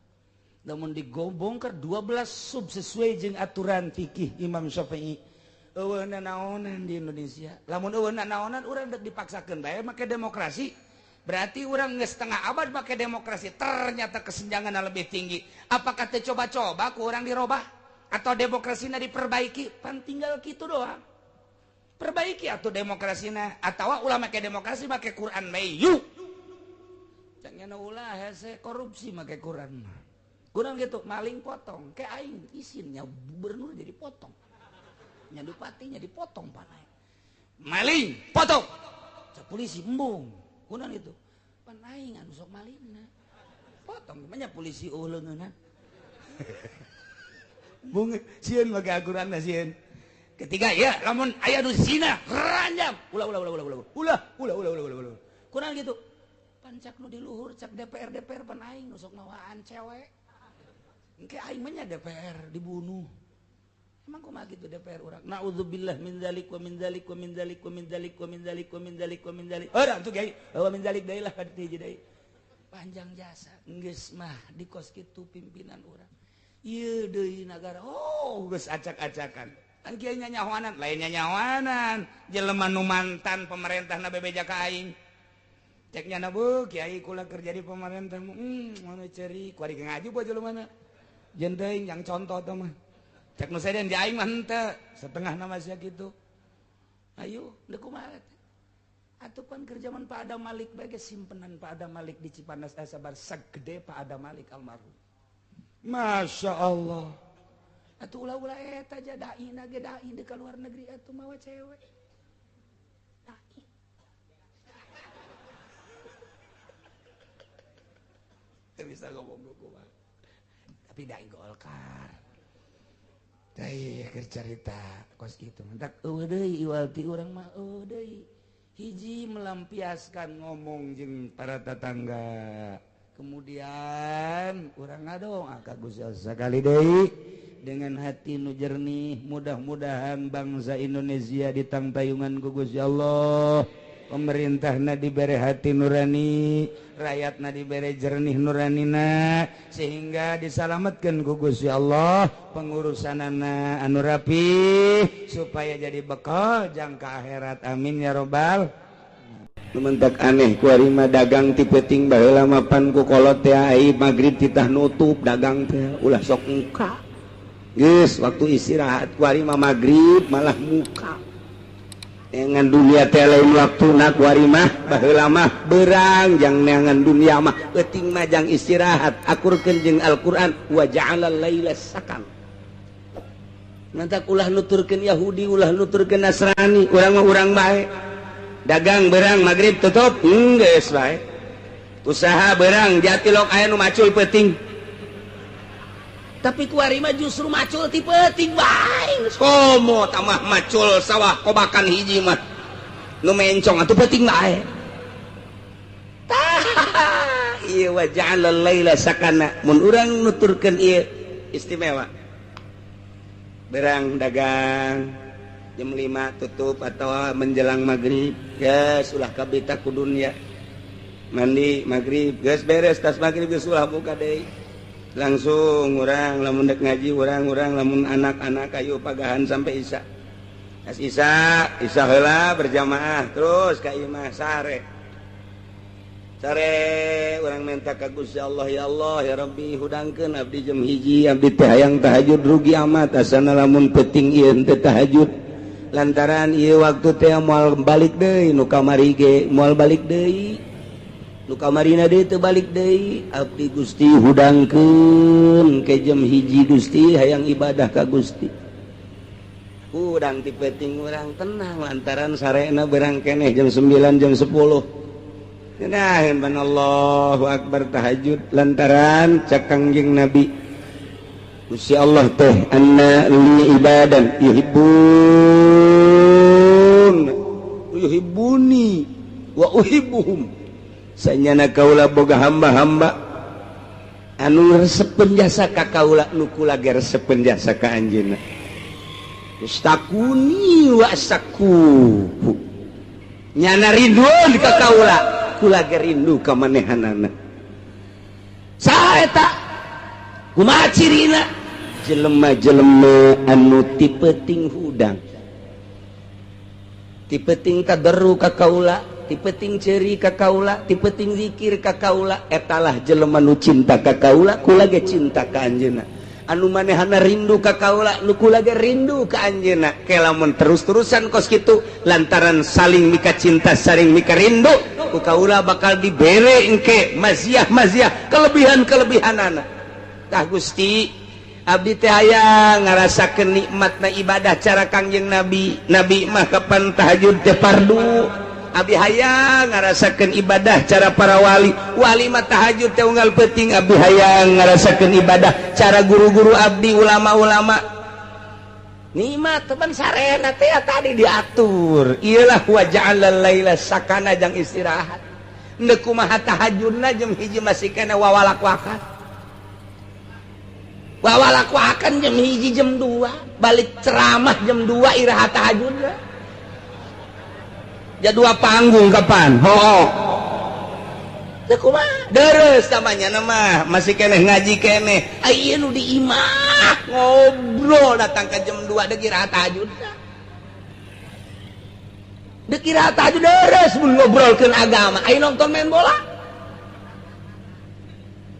namun dibongkar 12 sub sesuai jeung aturan fikih Imam Syafi'i eueuna naonan di Indonesia lamun eueuna naonan urang dipaksakeun bae make demokrasi berarti urang geus setengah abad make demokrasi ternyata kesenjanganna lebih tinggi apakah teu coba-coba ku urang dirobah atau demokrasina diperbaiki pan tinggal kitu doang perbaiki atuh demokrasina atawa ulah make demokrasi make Quran bae yuk jangan ulah hese korupsi make Quran mah kurang gitu maling potong ke aing isinnya gubernur jadi potong nyadupatinya dipotong panai maling potong cak polisi embung kunaon itu pan aing anu sok malingna potong gimana polisi leungeunna bung sieun mage aguranna sieun ketiga ya lamun aya nu zina ranjam ulah kunaon gitu pan cak nu di luhur cak DPR pan aing nu sok nawaan cewek engke aing mah nya DPR dibunuh emang kumaha gitu DPR urang naudzubillah min dzalik wa min dzalik wa min dzalik wa min dzalik wa min dzalik wa min dzalik wa min dzalik orang tuh kiai wa min dzalik deui lah ka hiji deui panjang jasa geus mah di kos kitu pimpinan urang ieu deui nagara oh geus acak-acakan kan kiai nya nyahoanan lainnya nyahoanan jelema nu mantan pemerintahna bebeja ka aing cek nya na beuh kiai kula kerja di pemerintah mana ceri kuari ngaji buat jelemana jeung teuing yang contoh teh mah cek nu saden di aing mah henteu setengah nama sia kitu ayo da kumaha atuh pan keur zaman Pak Adam Malik bae simpenan Pak Adam Malik di Cipanas sabar sagede Pak Adam Malik almarhum Masya Allah atuh ulah-ulah eta aja dai na ge dai di luar negeri atuh mawa cewek dai teu bisa ngomong kumaha tapi dai Golkar Dai keur carita kos kitu mentak eueuh deui iwalti urang mah eueuh deui hiji melampiaskan ngomong jeung para tetangga kemudian urang ngadong ka Gusti Allah sakali deui dengan hati nu jernih mudah-mudahan bangsa Indonesia ditangtayungan ku Gusti Allah pemerintahna dibere hati nurani rakyatna dibere jernih nuranina sehingga disalamatkeun ku Gusti Allah pengurusanana anu rapi supaya jadi bekal jangka akhirat amin ya robbal mentak aneh ku ari mah dagang ti peuting baheula mapan ku kolot teh ai magrib titah nutup dagang teh ulah sok muka geus waktu istirahat ku ari mah magrib malah muka dengan dunia teh lain waktuna ku ari mah baheula mah beurang jang neangan dunia mah euting mah jang istirahat akurkeun jeung Al-Qur'an wa ja'alal laila sakan mantak ulah nuturkeun Yahudi ulah nuturkeun Nasrani urang mah urang bae dagang beurang magrib tutup geus bae usaha beurang jatilok aya nu macul peuting tapi kuari mah justru macul ti peuting bae komo tamah macul sawah kobakan hiji mah nu mencong atuh peuting bae tah ieu wa ja'alal laila sakana mun urang nuturkeun ieu istimewa berang dagang jam 5 tutup atau menjelang maghrib geus ulah kabita ku dunya mandi maghrib geus beres tas maghrib geus ulah buka deui langsung urang lamun dek ngaji urang lamun anak-anak ayo pagahan sampai isya Isa heula berjamaah terus ka imah sare urang minta ka Gusti Allah ya Rabbi hudangkeun abdi jam hiji abdi teh hayang tahajud rugi amat asana lamun peuting ieu teu tahajud lantaran ieu waktu teh moal balik deui nu kamari ge moal balik deui nu kamarina deui teu balik deui abdi Gusti hudangkeun ke jam hiji Gusti hayang ibadah ka Gusti udang tipeting urang tenang lantaran sarena berang keneh jam 9 jam 10 Kenahin ban Allahu Akbar tahajud lantaran cak Kangjeng Nabi Gusti Allah teh anna li ibadan yuhibbuni wa uhibbuhum sanyana kaula boga hamba-hamba anu resepen jasa ka kaula nu kula ge resepen jasa ka anjeunna ustakuni wa asakuhu nyana rinduan ka kaula kula ge rindu ka manehanana saha eta kumaha cirina jelema-jelema anu ti peuting hudang ti peuting tadarru ka kaula ti peuting ceuri ka kaula ti peuting zikir ka kaula etalah jelema nu cinta ka kaula kula ge cinta ka anjeunna anu manehana rindu ka kaula nu kula ge rindu ka anjeunna ke lamun terus-terusan kos kitu lantaran saling mika cinta saling mika rindu ku kaula bakal dibere engke maziah-maziah kelebihan-kelebihanana tah Gusti abdi teh hayang ngarasakeun nikmatna ibadah cara Kangjeng Nabi mah kapan tahajud teh fardu abdi hayang ngarasakeun ibadah cara para wali mah tahajud teh unggal peuting abdi hayang ngarasakeun ibadah cara guru-guru abdi ulama-ulama nikmat teman sarena teh tadi diatur iyalah wa ja'alal laila sakana jang istirahat endeu kumaha tahajudna jam hiji masih kana wawalak-wakan jam hiji jam 2 balik ceramah jam 2 iraha tahajudna jadwal panggung kapan teu kumaha deres namanya mah masih keneh ngaji keneh aya nu di imah ngobrol datang ke jam 2 deuk iraha tahajud deuk iraha tahajud deres mun ngobrolkeun agama aya nonton main bola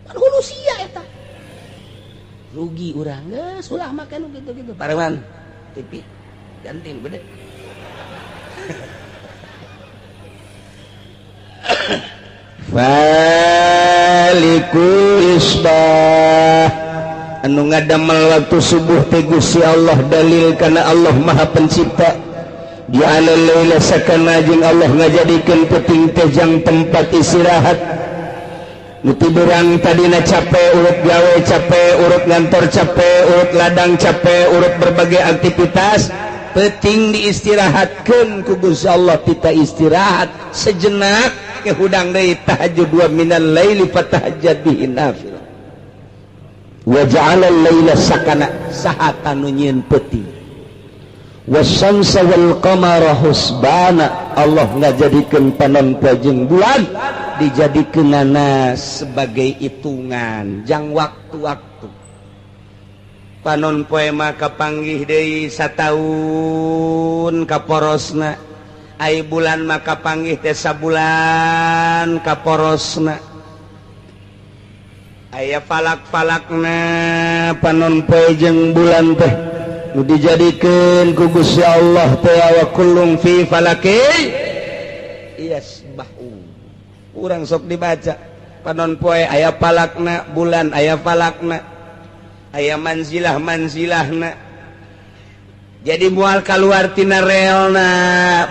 kan hulu sia eta rugi urang geus ulah make nu kitu-kitu parewan TV ganti gede Falikul isbah anu ngadamel waktu subuh teh Gusti Allah dalil kana Allah Maha Pencipta ja'ala laila sakana jeung Allah ngajadikeun peuting teh jang tempat istirahat nu tiduran tadina capek urut gawe capek urut ngantor capek urut ladang capek urut berbagai aktivitas peuting diistirahatkeun ku Gusti Allah kita istirahat sejenak ke hudang deui tahajud wa minal laili fatahajjad bihi nafila wa ja'ala al-laila sakana sahata nu nyieun peuting wasyamsa wal qamara husbana Allah ngajadikeun panon poe jeung bulan dijadikeunana sebagai hitungan jang waktu-waktu panon poe mah kapanggih deui sataun kaporosna ai bulan mah kapanggih teh sabulan kaporosna aya falak-falakna panon poe jeung bulan teh nu dijadikeun ku Gusti Allah teh wa kullun fi falaki yasbahu urang sok dibaca panon poe aya falakna bulan aya falakna aya manzilah-manzilahna jadi mual kaluar tina reelna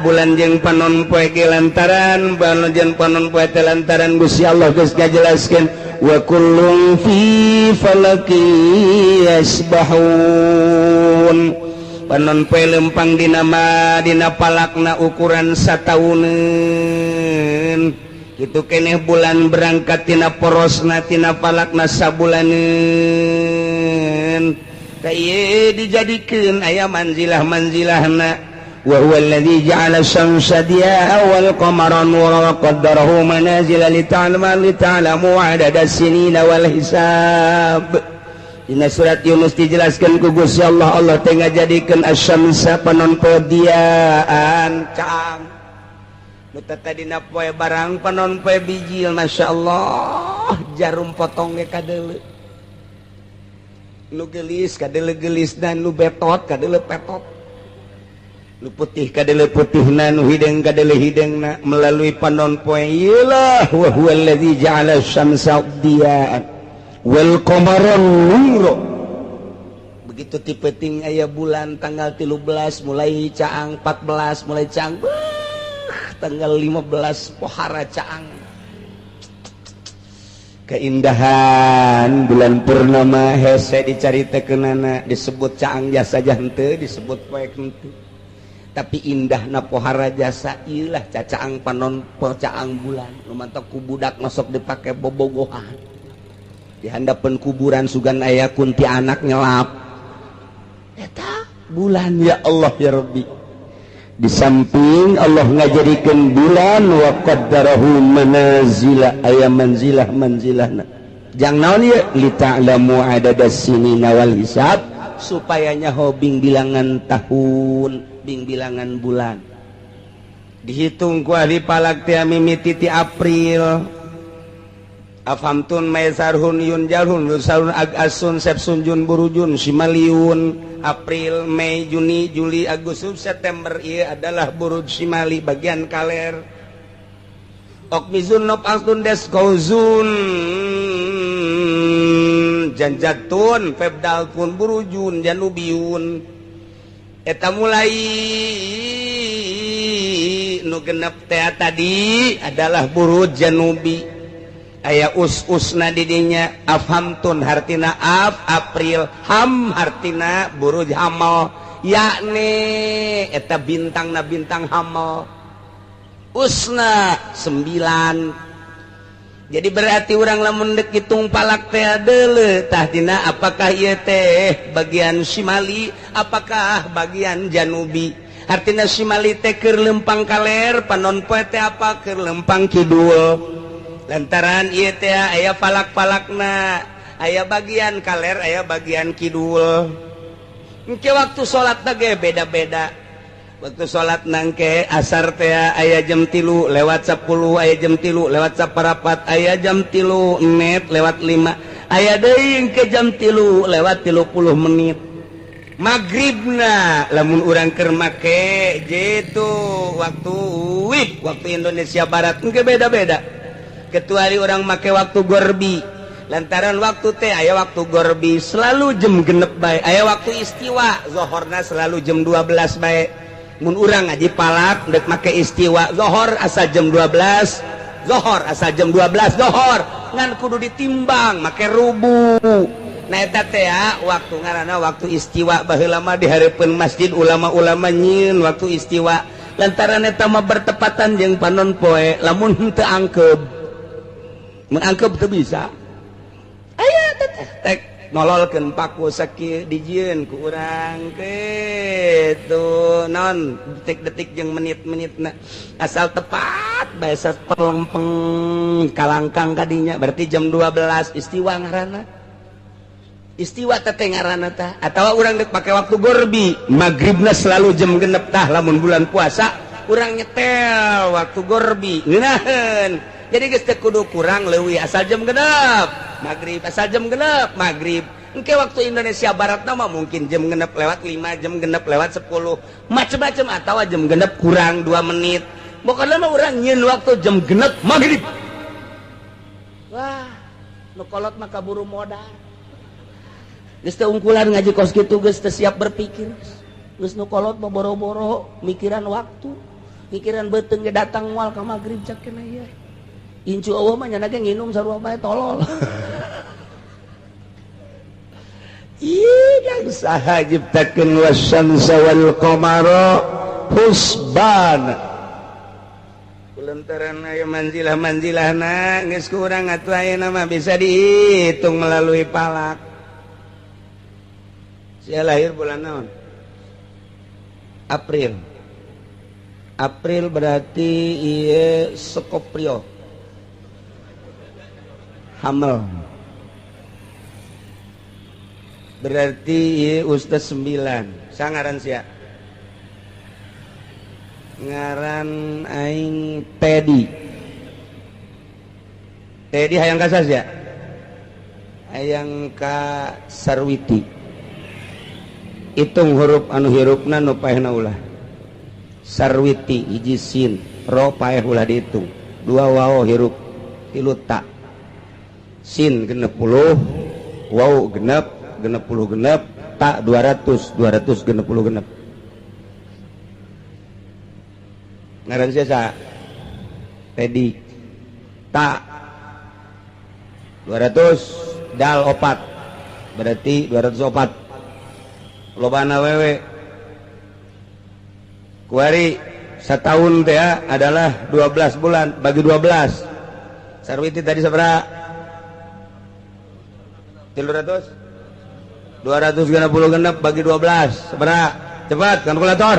bulan jeung panon poe ge lantaran bulan jeung panon poe teh lantaran Gusti Allah geus ngajelaskeun wa kullun fi falaki yasbahun panon poe lempang dina palakna ukuran satauneun kitu keneh bulan berangkat tina porosna tina falakna sabulaneun kaya dijadikeun aya manzilah-manzilahna wa huwa alladzi ja'ala syamsa diya'a wal qamara nuran wa qaddarahu manazila lita'lamu 'adada as-sinina wal hisab Dina surat Yunus dijelaskan ku Gusti Allah, Allah teh ngajadikeun asyamsa panon podiaan caang. Nu teh dina poe barang panon poe bijil, masyaallah jarum potong ge kadeuleu. Nu geulis kadeuleu geulis dan nu betot kadeuleu petot. Nu putih kadeuleu putihna, nu hideng kadeuleu hidengna melalui panon poe ieulah wa huwal ladzi ja'ala asy-syamsa diya'an wal qamara nura. Begitu tipe ting aya bulan tanggal 13 mulai caang, 14 mulai caang, tanggal 15 pohara caang. Keindahan bulan purnama hese dicaritakeunana disebut caang jasa henteu disebut poe henteu. Tapi indahna pohara jasa ieulah cacaang panon caang bulan. Lumantok ku budak masuk dipake bobogohan. Di handapeun kuburan sugan aya kunti anak nyelap. Eta bulan ya Allah ya Rabbi. Di samping Allah ngajadikeun bulan wa qaddarahu manazila aya manzilah-manzilahna. Jang naon ieu li ta'lamu adadas sinina wal hisab supaya nyaho bing bilangan tahun, bing bilangan bulan. Dihitung ku ahli palak teh mimiti ti April. Afhamtun maisarhun yun jarhun sarun agasun sepsun jun burujun simaliun April Mei Juni Juli Agustus September ieu adalah buruj simali bagian kaler. Okmizun nop angtun des kauzun janjatun febdaltun burujun janubiyun. Eta mulai nu genep teh tadi adalah buruj janubi. Aya us-usna di dinya afhamtun hartina af April, ham hartina buruj hamal, yakni eta bintangna bintang hamal. Usna 9. Jadi berarti urang lamun deuk hitung palak teh deuleu tah dina apakah ieu teh bagian simali apakah bagian janubi. Artina simali teh keur lempang kaler, panon poe teh apa keur lempang kidul. Lantaran ieu teh aya palak-palakna, aya bagian kaler, aya bagian kidul. Engke waktu salat ge beda-beda. Waktu salat nangke asar teh aya jam 3 lewat 10, aya jam 3 lewat 14, aya jam 3 net lewat 5, aya deui ke jam 3 lewat 30 menit. Maghribna lamun urang keur make jitu waktu waktu Indonesia Barat engke beda-beda. Kecuali orang make waktu gorbi, lantaran waktu teh aya waktu gorbi selalu jam genep bae, aya waktu istiwa zohorna selalu jam 12 bae. Mun urang ngaji palak dek make istiwa zohor asa jam 12 zohor asa jam 12 zohor ngan kudu ditimbang make rubu. Nah eta teh waktu ngaranna waktu istiwa baheula mah di hareupeun masjid ulama-ulama nyieun waktu istiwa lantaran eta mah bertepatan jeung panon poe lamun henteu angkeub mengangkep teu bisa aya tek nololkeun paku sakieu dijieun ku urang kitu non detik-detik jeung menit-menitna asal tepat bae perlempeng kalangkang kadinya berarti jam 12 istiwa ngaranna istiwa teh ngaranna tah atawa urang deuk pake waktu gorbi maghribna selalu jam genep tah lamun bulan puasa urang nyetel waktu gorbi ngeunaheun. Jadi geus teu kudu kurang leuwih asal jam genep maghrib asal jam genep maghrib. Engke waktu Indonesia Barat mah mungkin jam genep lewat 5 jam genep lewat 10 macem-macem atawa jam genep kurang 2 menit. Pokona mah urang nyieun waktu jam genep maghrib. Wah, nu kolot mah kaburu modal. Geus teu ungkulan ngaji kos kitu geus teu siap berpikir. Geus nu kolot mah boro-boro mikiran waktu. Mikiran beuteung ge datang moal ka maghrib cak kena ieu. Incu Allah mah nyana ge nginum sarua bae tolol. Ih, saha ciptakeun wasyamsa wal qamara husban. Kulantaran aya manzilah-manzilahna geus kurang atuh ayeuna mah bisa dihitung melalui palak. Sia lahir bulan naon? April. April berarti ieu Skoprio. Hamel berarti ieu Ustaz 9 sangaran sia ngaran aing Teddy hayang ka sia hayang ka Sarwiti hitung huruf anu hirupna nu paehna ulah Sarwiti hiji sin ro paeh ulah dihitung dua waw hirup tilu ta sin genep puluh waw genep puluh genep tak 200 genep puluh genep ngaran siasa Teddy tak 200 dal opat berarti 204 lobana wewe kuari setahun teh adalah 12 bulan bagi 12 Sarwiti tadi seberapa 300 260 genep bagi 12 seberapa cepat kalkulator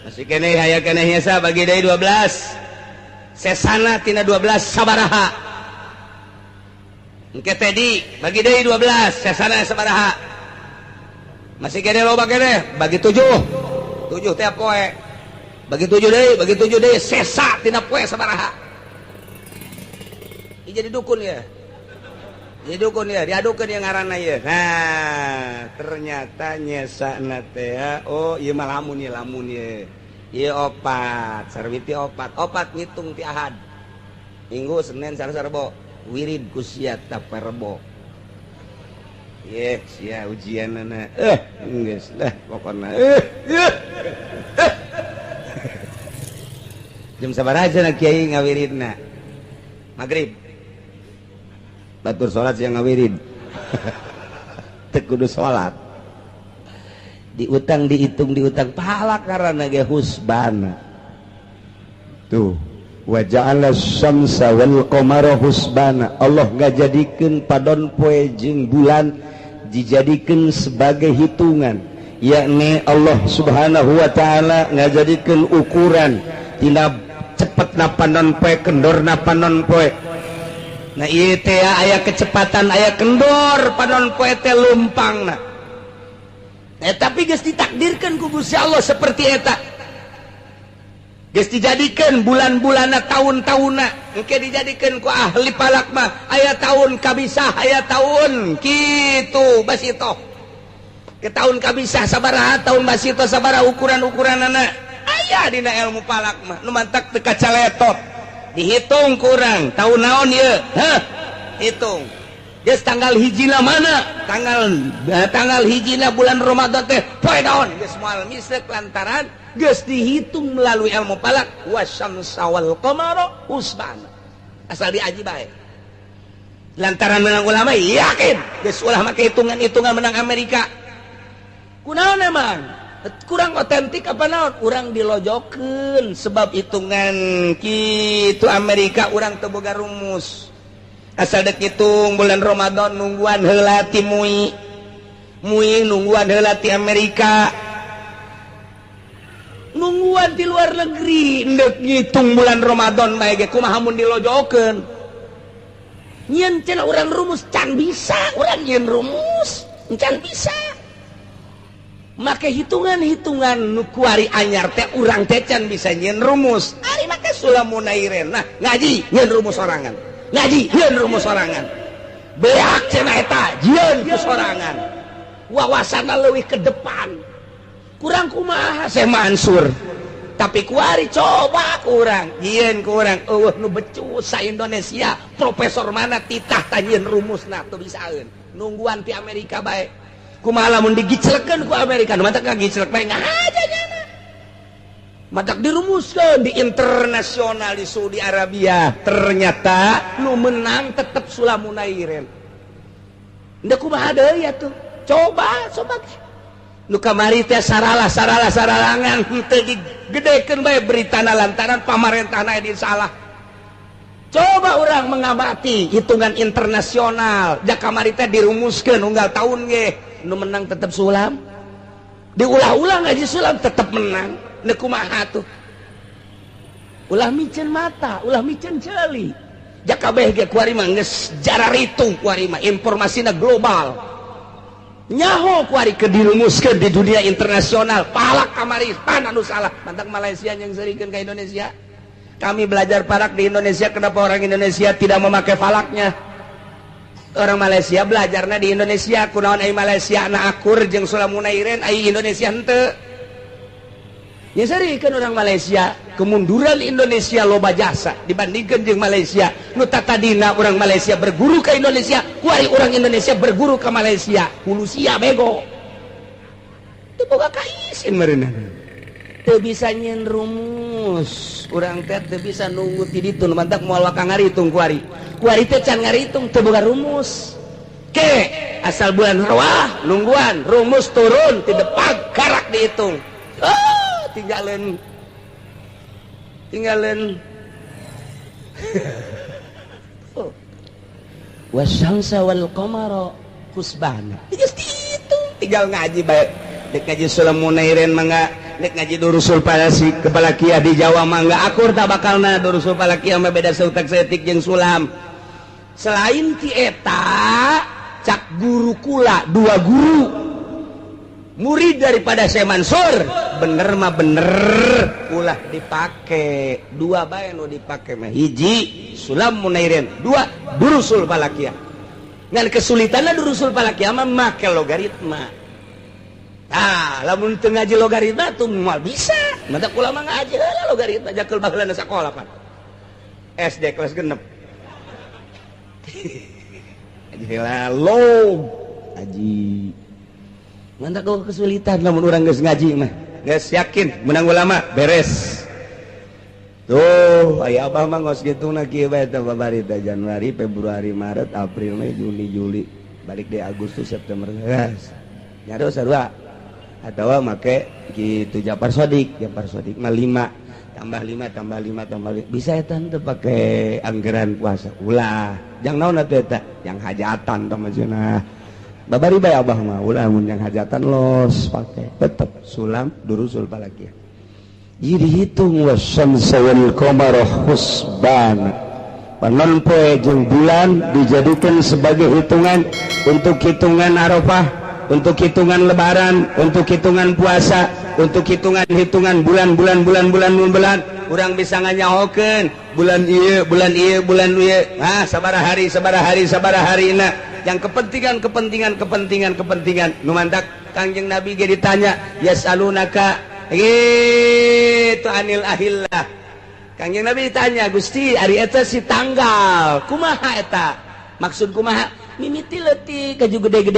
masih kene aya kene hiasa bagi deui 12 sesana tina 12 sabaraha engke Tedi bagi deui 12 sesana sabaraha masih kene loba kene bagi 7 tiap poe bagi 7 deui sesa tina poe sabaraha jadi dukun ya diadukeun yang ngaranna ya nah ternyata nyesana teh oh ieu mah lamun ya ieu opat Sarwiti opat ngitung ti Ahad Minggu Senin Selasa Rebo wirid ku sia tapa Rebo sia ujianana geus lah pokona jam sabaraha cenah kiai ngawiridna magrib batur sholat yang ngawirid teu kudu sholat diutang pahala karena ge husbana tuh wa ja'ala syamsa wal qamara husbana Allah ngajadikeun padon poe jeung bulan dijadikeun sebagai hitungan yakni Allah subhanahu wa ta'ala ngajadikeun ukuran tina cepetna panon poe kendorna panon poe nah ieu teh aya kecepatan aya kendor panon poe teh lumpangna tapi geus ditakdirkeun ku Gusti Allah seperti eta geus dijadikeun bulan-bulanna tahun-tahunna engke dijadikeun ku ahli palak mah aya tahun kabisah aya tahun kitu basito ke tahun kabisah sabaraha tahun basito sabaraha ukuran-ukuranana aya dina ilmu palak mah nu mantak teu kacaletot dihitung kurang tahun naon ieu hitung geus tanggal hijina mana tanggal hijina bulan Ramadan teh poe naon geus moal misek lantaran geus dihitung melalui ilmu falak wasyamsa wal qamara husbana asal diaji bae lantaran menang ulama yakin geus ulah make hitungan menang Amerika kunaon emang kurang otentik apa naon urang dilojokeun sebab hitungan kitu Amerika urang teu boga rumus asal dek hitung bulan Ramadan nungguan heula ti mui nungguan heula ti Amerika nungguan di luar negeri ndek ngitung bulan Ramadan bae ge kumaha mun dilojokeun nyen cenah urang rumus can bisa urang nyen rumus can bisa make hitungan nu kuari anyar teh urang teh can bisa nyen rumus ari make sulamunairen nah ngaji nyen rumus sorangan beak cenah eta jieun ku sorangan wawasanna leuwih ke depan kurang kumaha Syekh Mansur tapi kuari coba kurang jieun ku urang eueuh nu becus sa Indonesia profesor mana titah tanjeun rumusna teu bisaeun nungguan ti Amerika bae kumaha lamun digicelekeun ku Amerika mantak ngagiclek bae ngahajanya mantak dirumuskeun di internasional di Saudi Arabia ternyata nu menang tetep sulamunairen nda kumaha deui atuh coba nu kamari teh saralangan teu digedekeun bae beritana lantaran pamarentahna di salah coba orang mengamati hitungan internasional jak kamari teh dirumuskeun unggal tahun ge nu menang tetap sulam diulah-ulah ngaji sulam tetap menang ne kumaha tuh ulah micen mata, ulah micen celi. Jak kabeh ge kuari mah geus jarar itu kuari mah informasina global. Nyaho kuari ke dirumuskeun di dunia internasional. Palak kamari pan anu salah. Mantap Malaysia yang serikeun ke Indonesia. Kami belajar palak di Indonesia, kenapa orang Indonesia tidak memakai falaknya? Orang Malaysia belajarnya di Indonesia, kunaon ai Malaysia na akur jeung Sulamunairen ai Indonesia henteu. Ya sarikeun orang Malaysia, kemunduran Indonesia loba jasa dibandingkan jeung Malaysia. Nu tatadina orang Malaysia berguru ke Indonesia, kuari orang Indonesia berguru ke Malaysia. Hulusia bego. Teu boga kaisin meureunna. Teu bisa nyen rumus. Urang teh teu bisa nunggu ti ditu mantak moal ka ngaritung kuari. Kuari teh can ngaritung teu boga rumus. Ke asal bulan Rawah nungguan rumus turun ti depan karak dihitung. Oh, tinggalin oh. Wasyamsa wal qamara husbana. Itu tinggal ngaji bae. Dek ngaji Sulamunairen mangga, dek ngaji Durusul Palasi kepala Kia di Jawa mangga akur tak bakalna Durusul Palaki mah beda seutak setik jeung sulam. Selain ti eta cak guru kula dua guru murid daripada Syekh Mansur bener mah bener ulah dipake dua bae nu dipake mah hiji Sulamunairen dua Durusul Palakia ngan kesulitanna Durusul Palakia mah make logaritma. Lamun teu ngaji logaritma tuh moal bisa mata kula mah ngaji heula logaritma jakeul baheulana sakola pan SD kelas 6 ngaji heula log ngaji mantap kau kesulitan lamun urang geus ngaji mah geus yakin menang ulama beres tuh aya abah mah ngos kitu na kieu bae teh babarita Januari Februari Maret April Mei Juni Juli balik di Agustus September geus nyado sarua atau make gitu Japar Sodik mah 5 tambah 5 bisa eta teu pake anggaran puasa ulah jang naon atuh eta yang hajatan tah maksudna babari bae abah mah ulah mun yang hajatan los pake tetep Sulam Durusul Palakia jadi hitung wasyamsa wal qamara husbana panon poe jeung bulan dijadikan sebagai hitungan untuk hitungan Arafah, untuk hitungan lebaran, untuk hitungan puasa, untuk hitungan bulan. Urang bisa nganyahokeun bulan ieu sabaraha harina yang kepentingan nu mantak Kangjeng Nabi ge ditanya yasalunaka itu anil ahillah. Kangjeng Nabi ditanya Gusti ari eta si tanggal kumaha eta maksud kumaha mimiti leutik kaju gede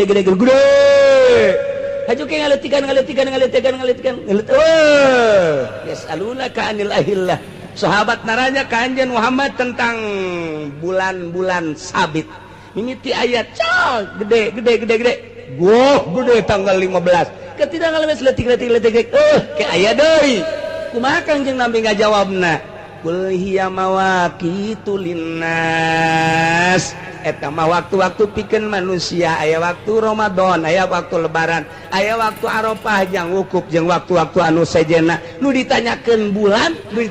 haju ke ngaletikan yasalunaka anil ahillah. Sahabat naranya Kanjeng Muhammad tentang bulan-bulan sabit mimiti ayat gede gede tanggal 15 ketika ngalemes letik ke ayat deui kumaha Kanjeng Nabi ngajawabna kul hiya mawaqitu linnas eta mah waktu-waktu pikeun manusia aya waktu Ramadan aya waktu lebaran aya waktu Arafah jeung wukuf jeung waktu-waktu anu sejenna nu ditanyakeun bulan nu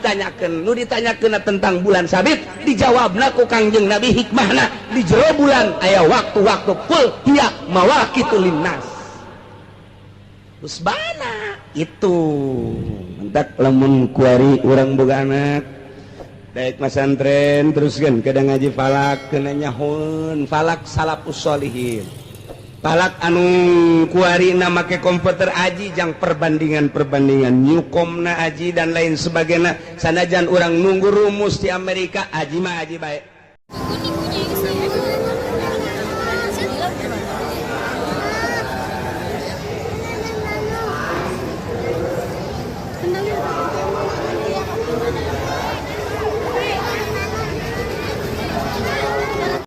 ditanyakeun tentang bulan sabit dijawabna ku Kangjeng Nabi hikmahna di jero bulan aya waktu-waktu kul hiya mawaqitu linnas usbana itu mentak lamun kuari urang boga anak daek masantren teruskan kadang ngaji falak kena nyahun falak salafus sholihin falak anu kuarina make komputer aji jang perbandingan nyukomna aji dan lain sebagainya sanajan orang nunggu rumus di Amerika aji mah aji baik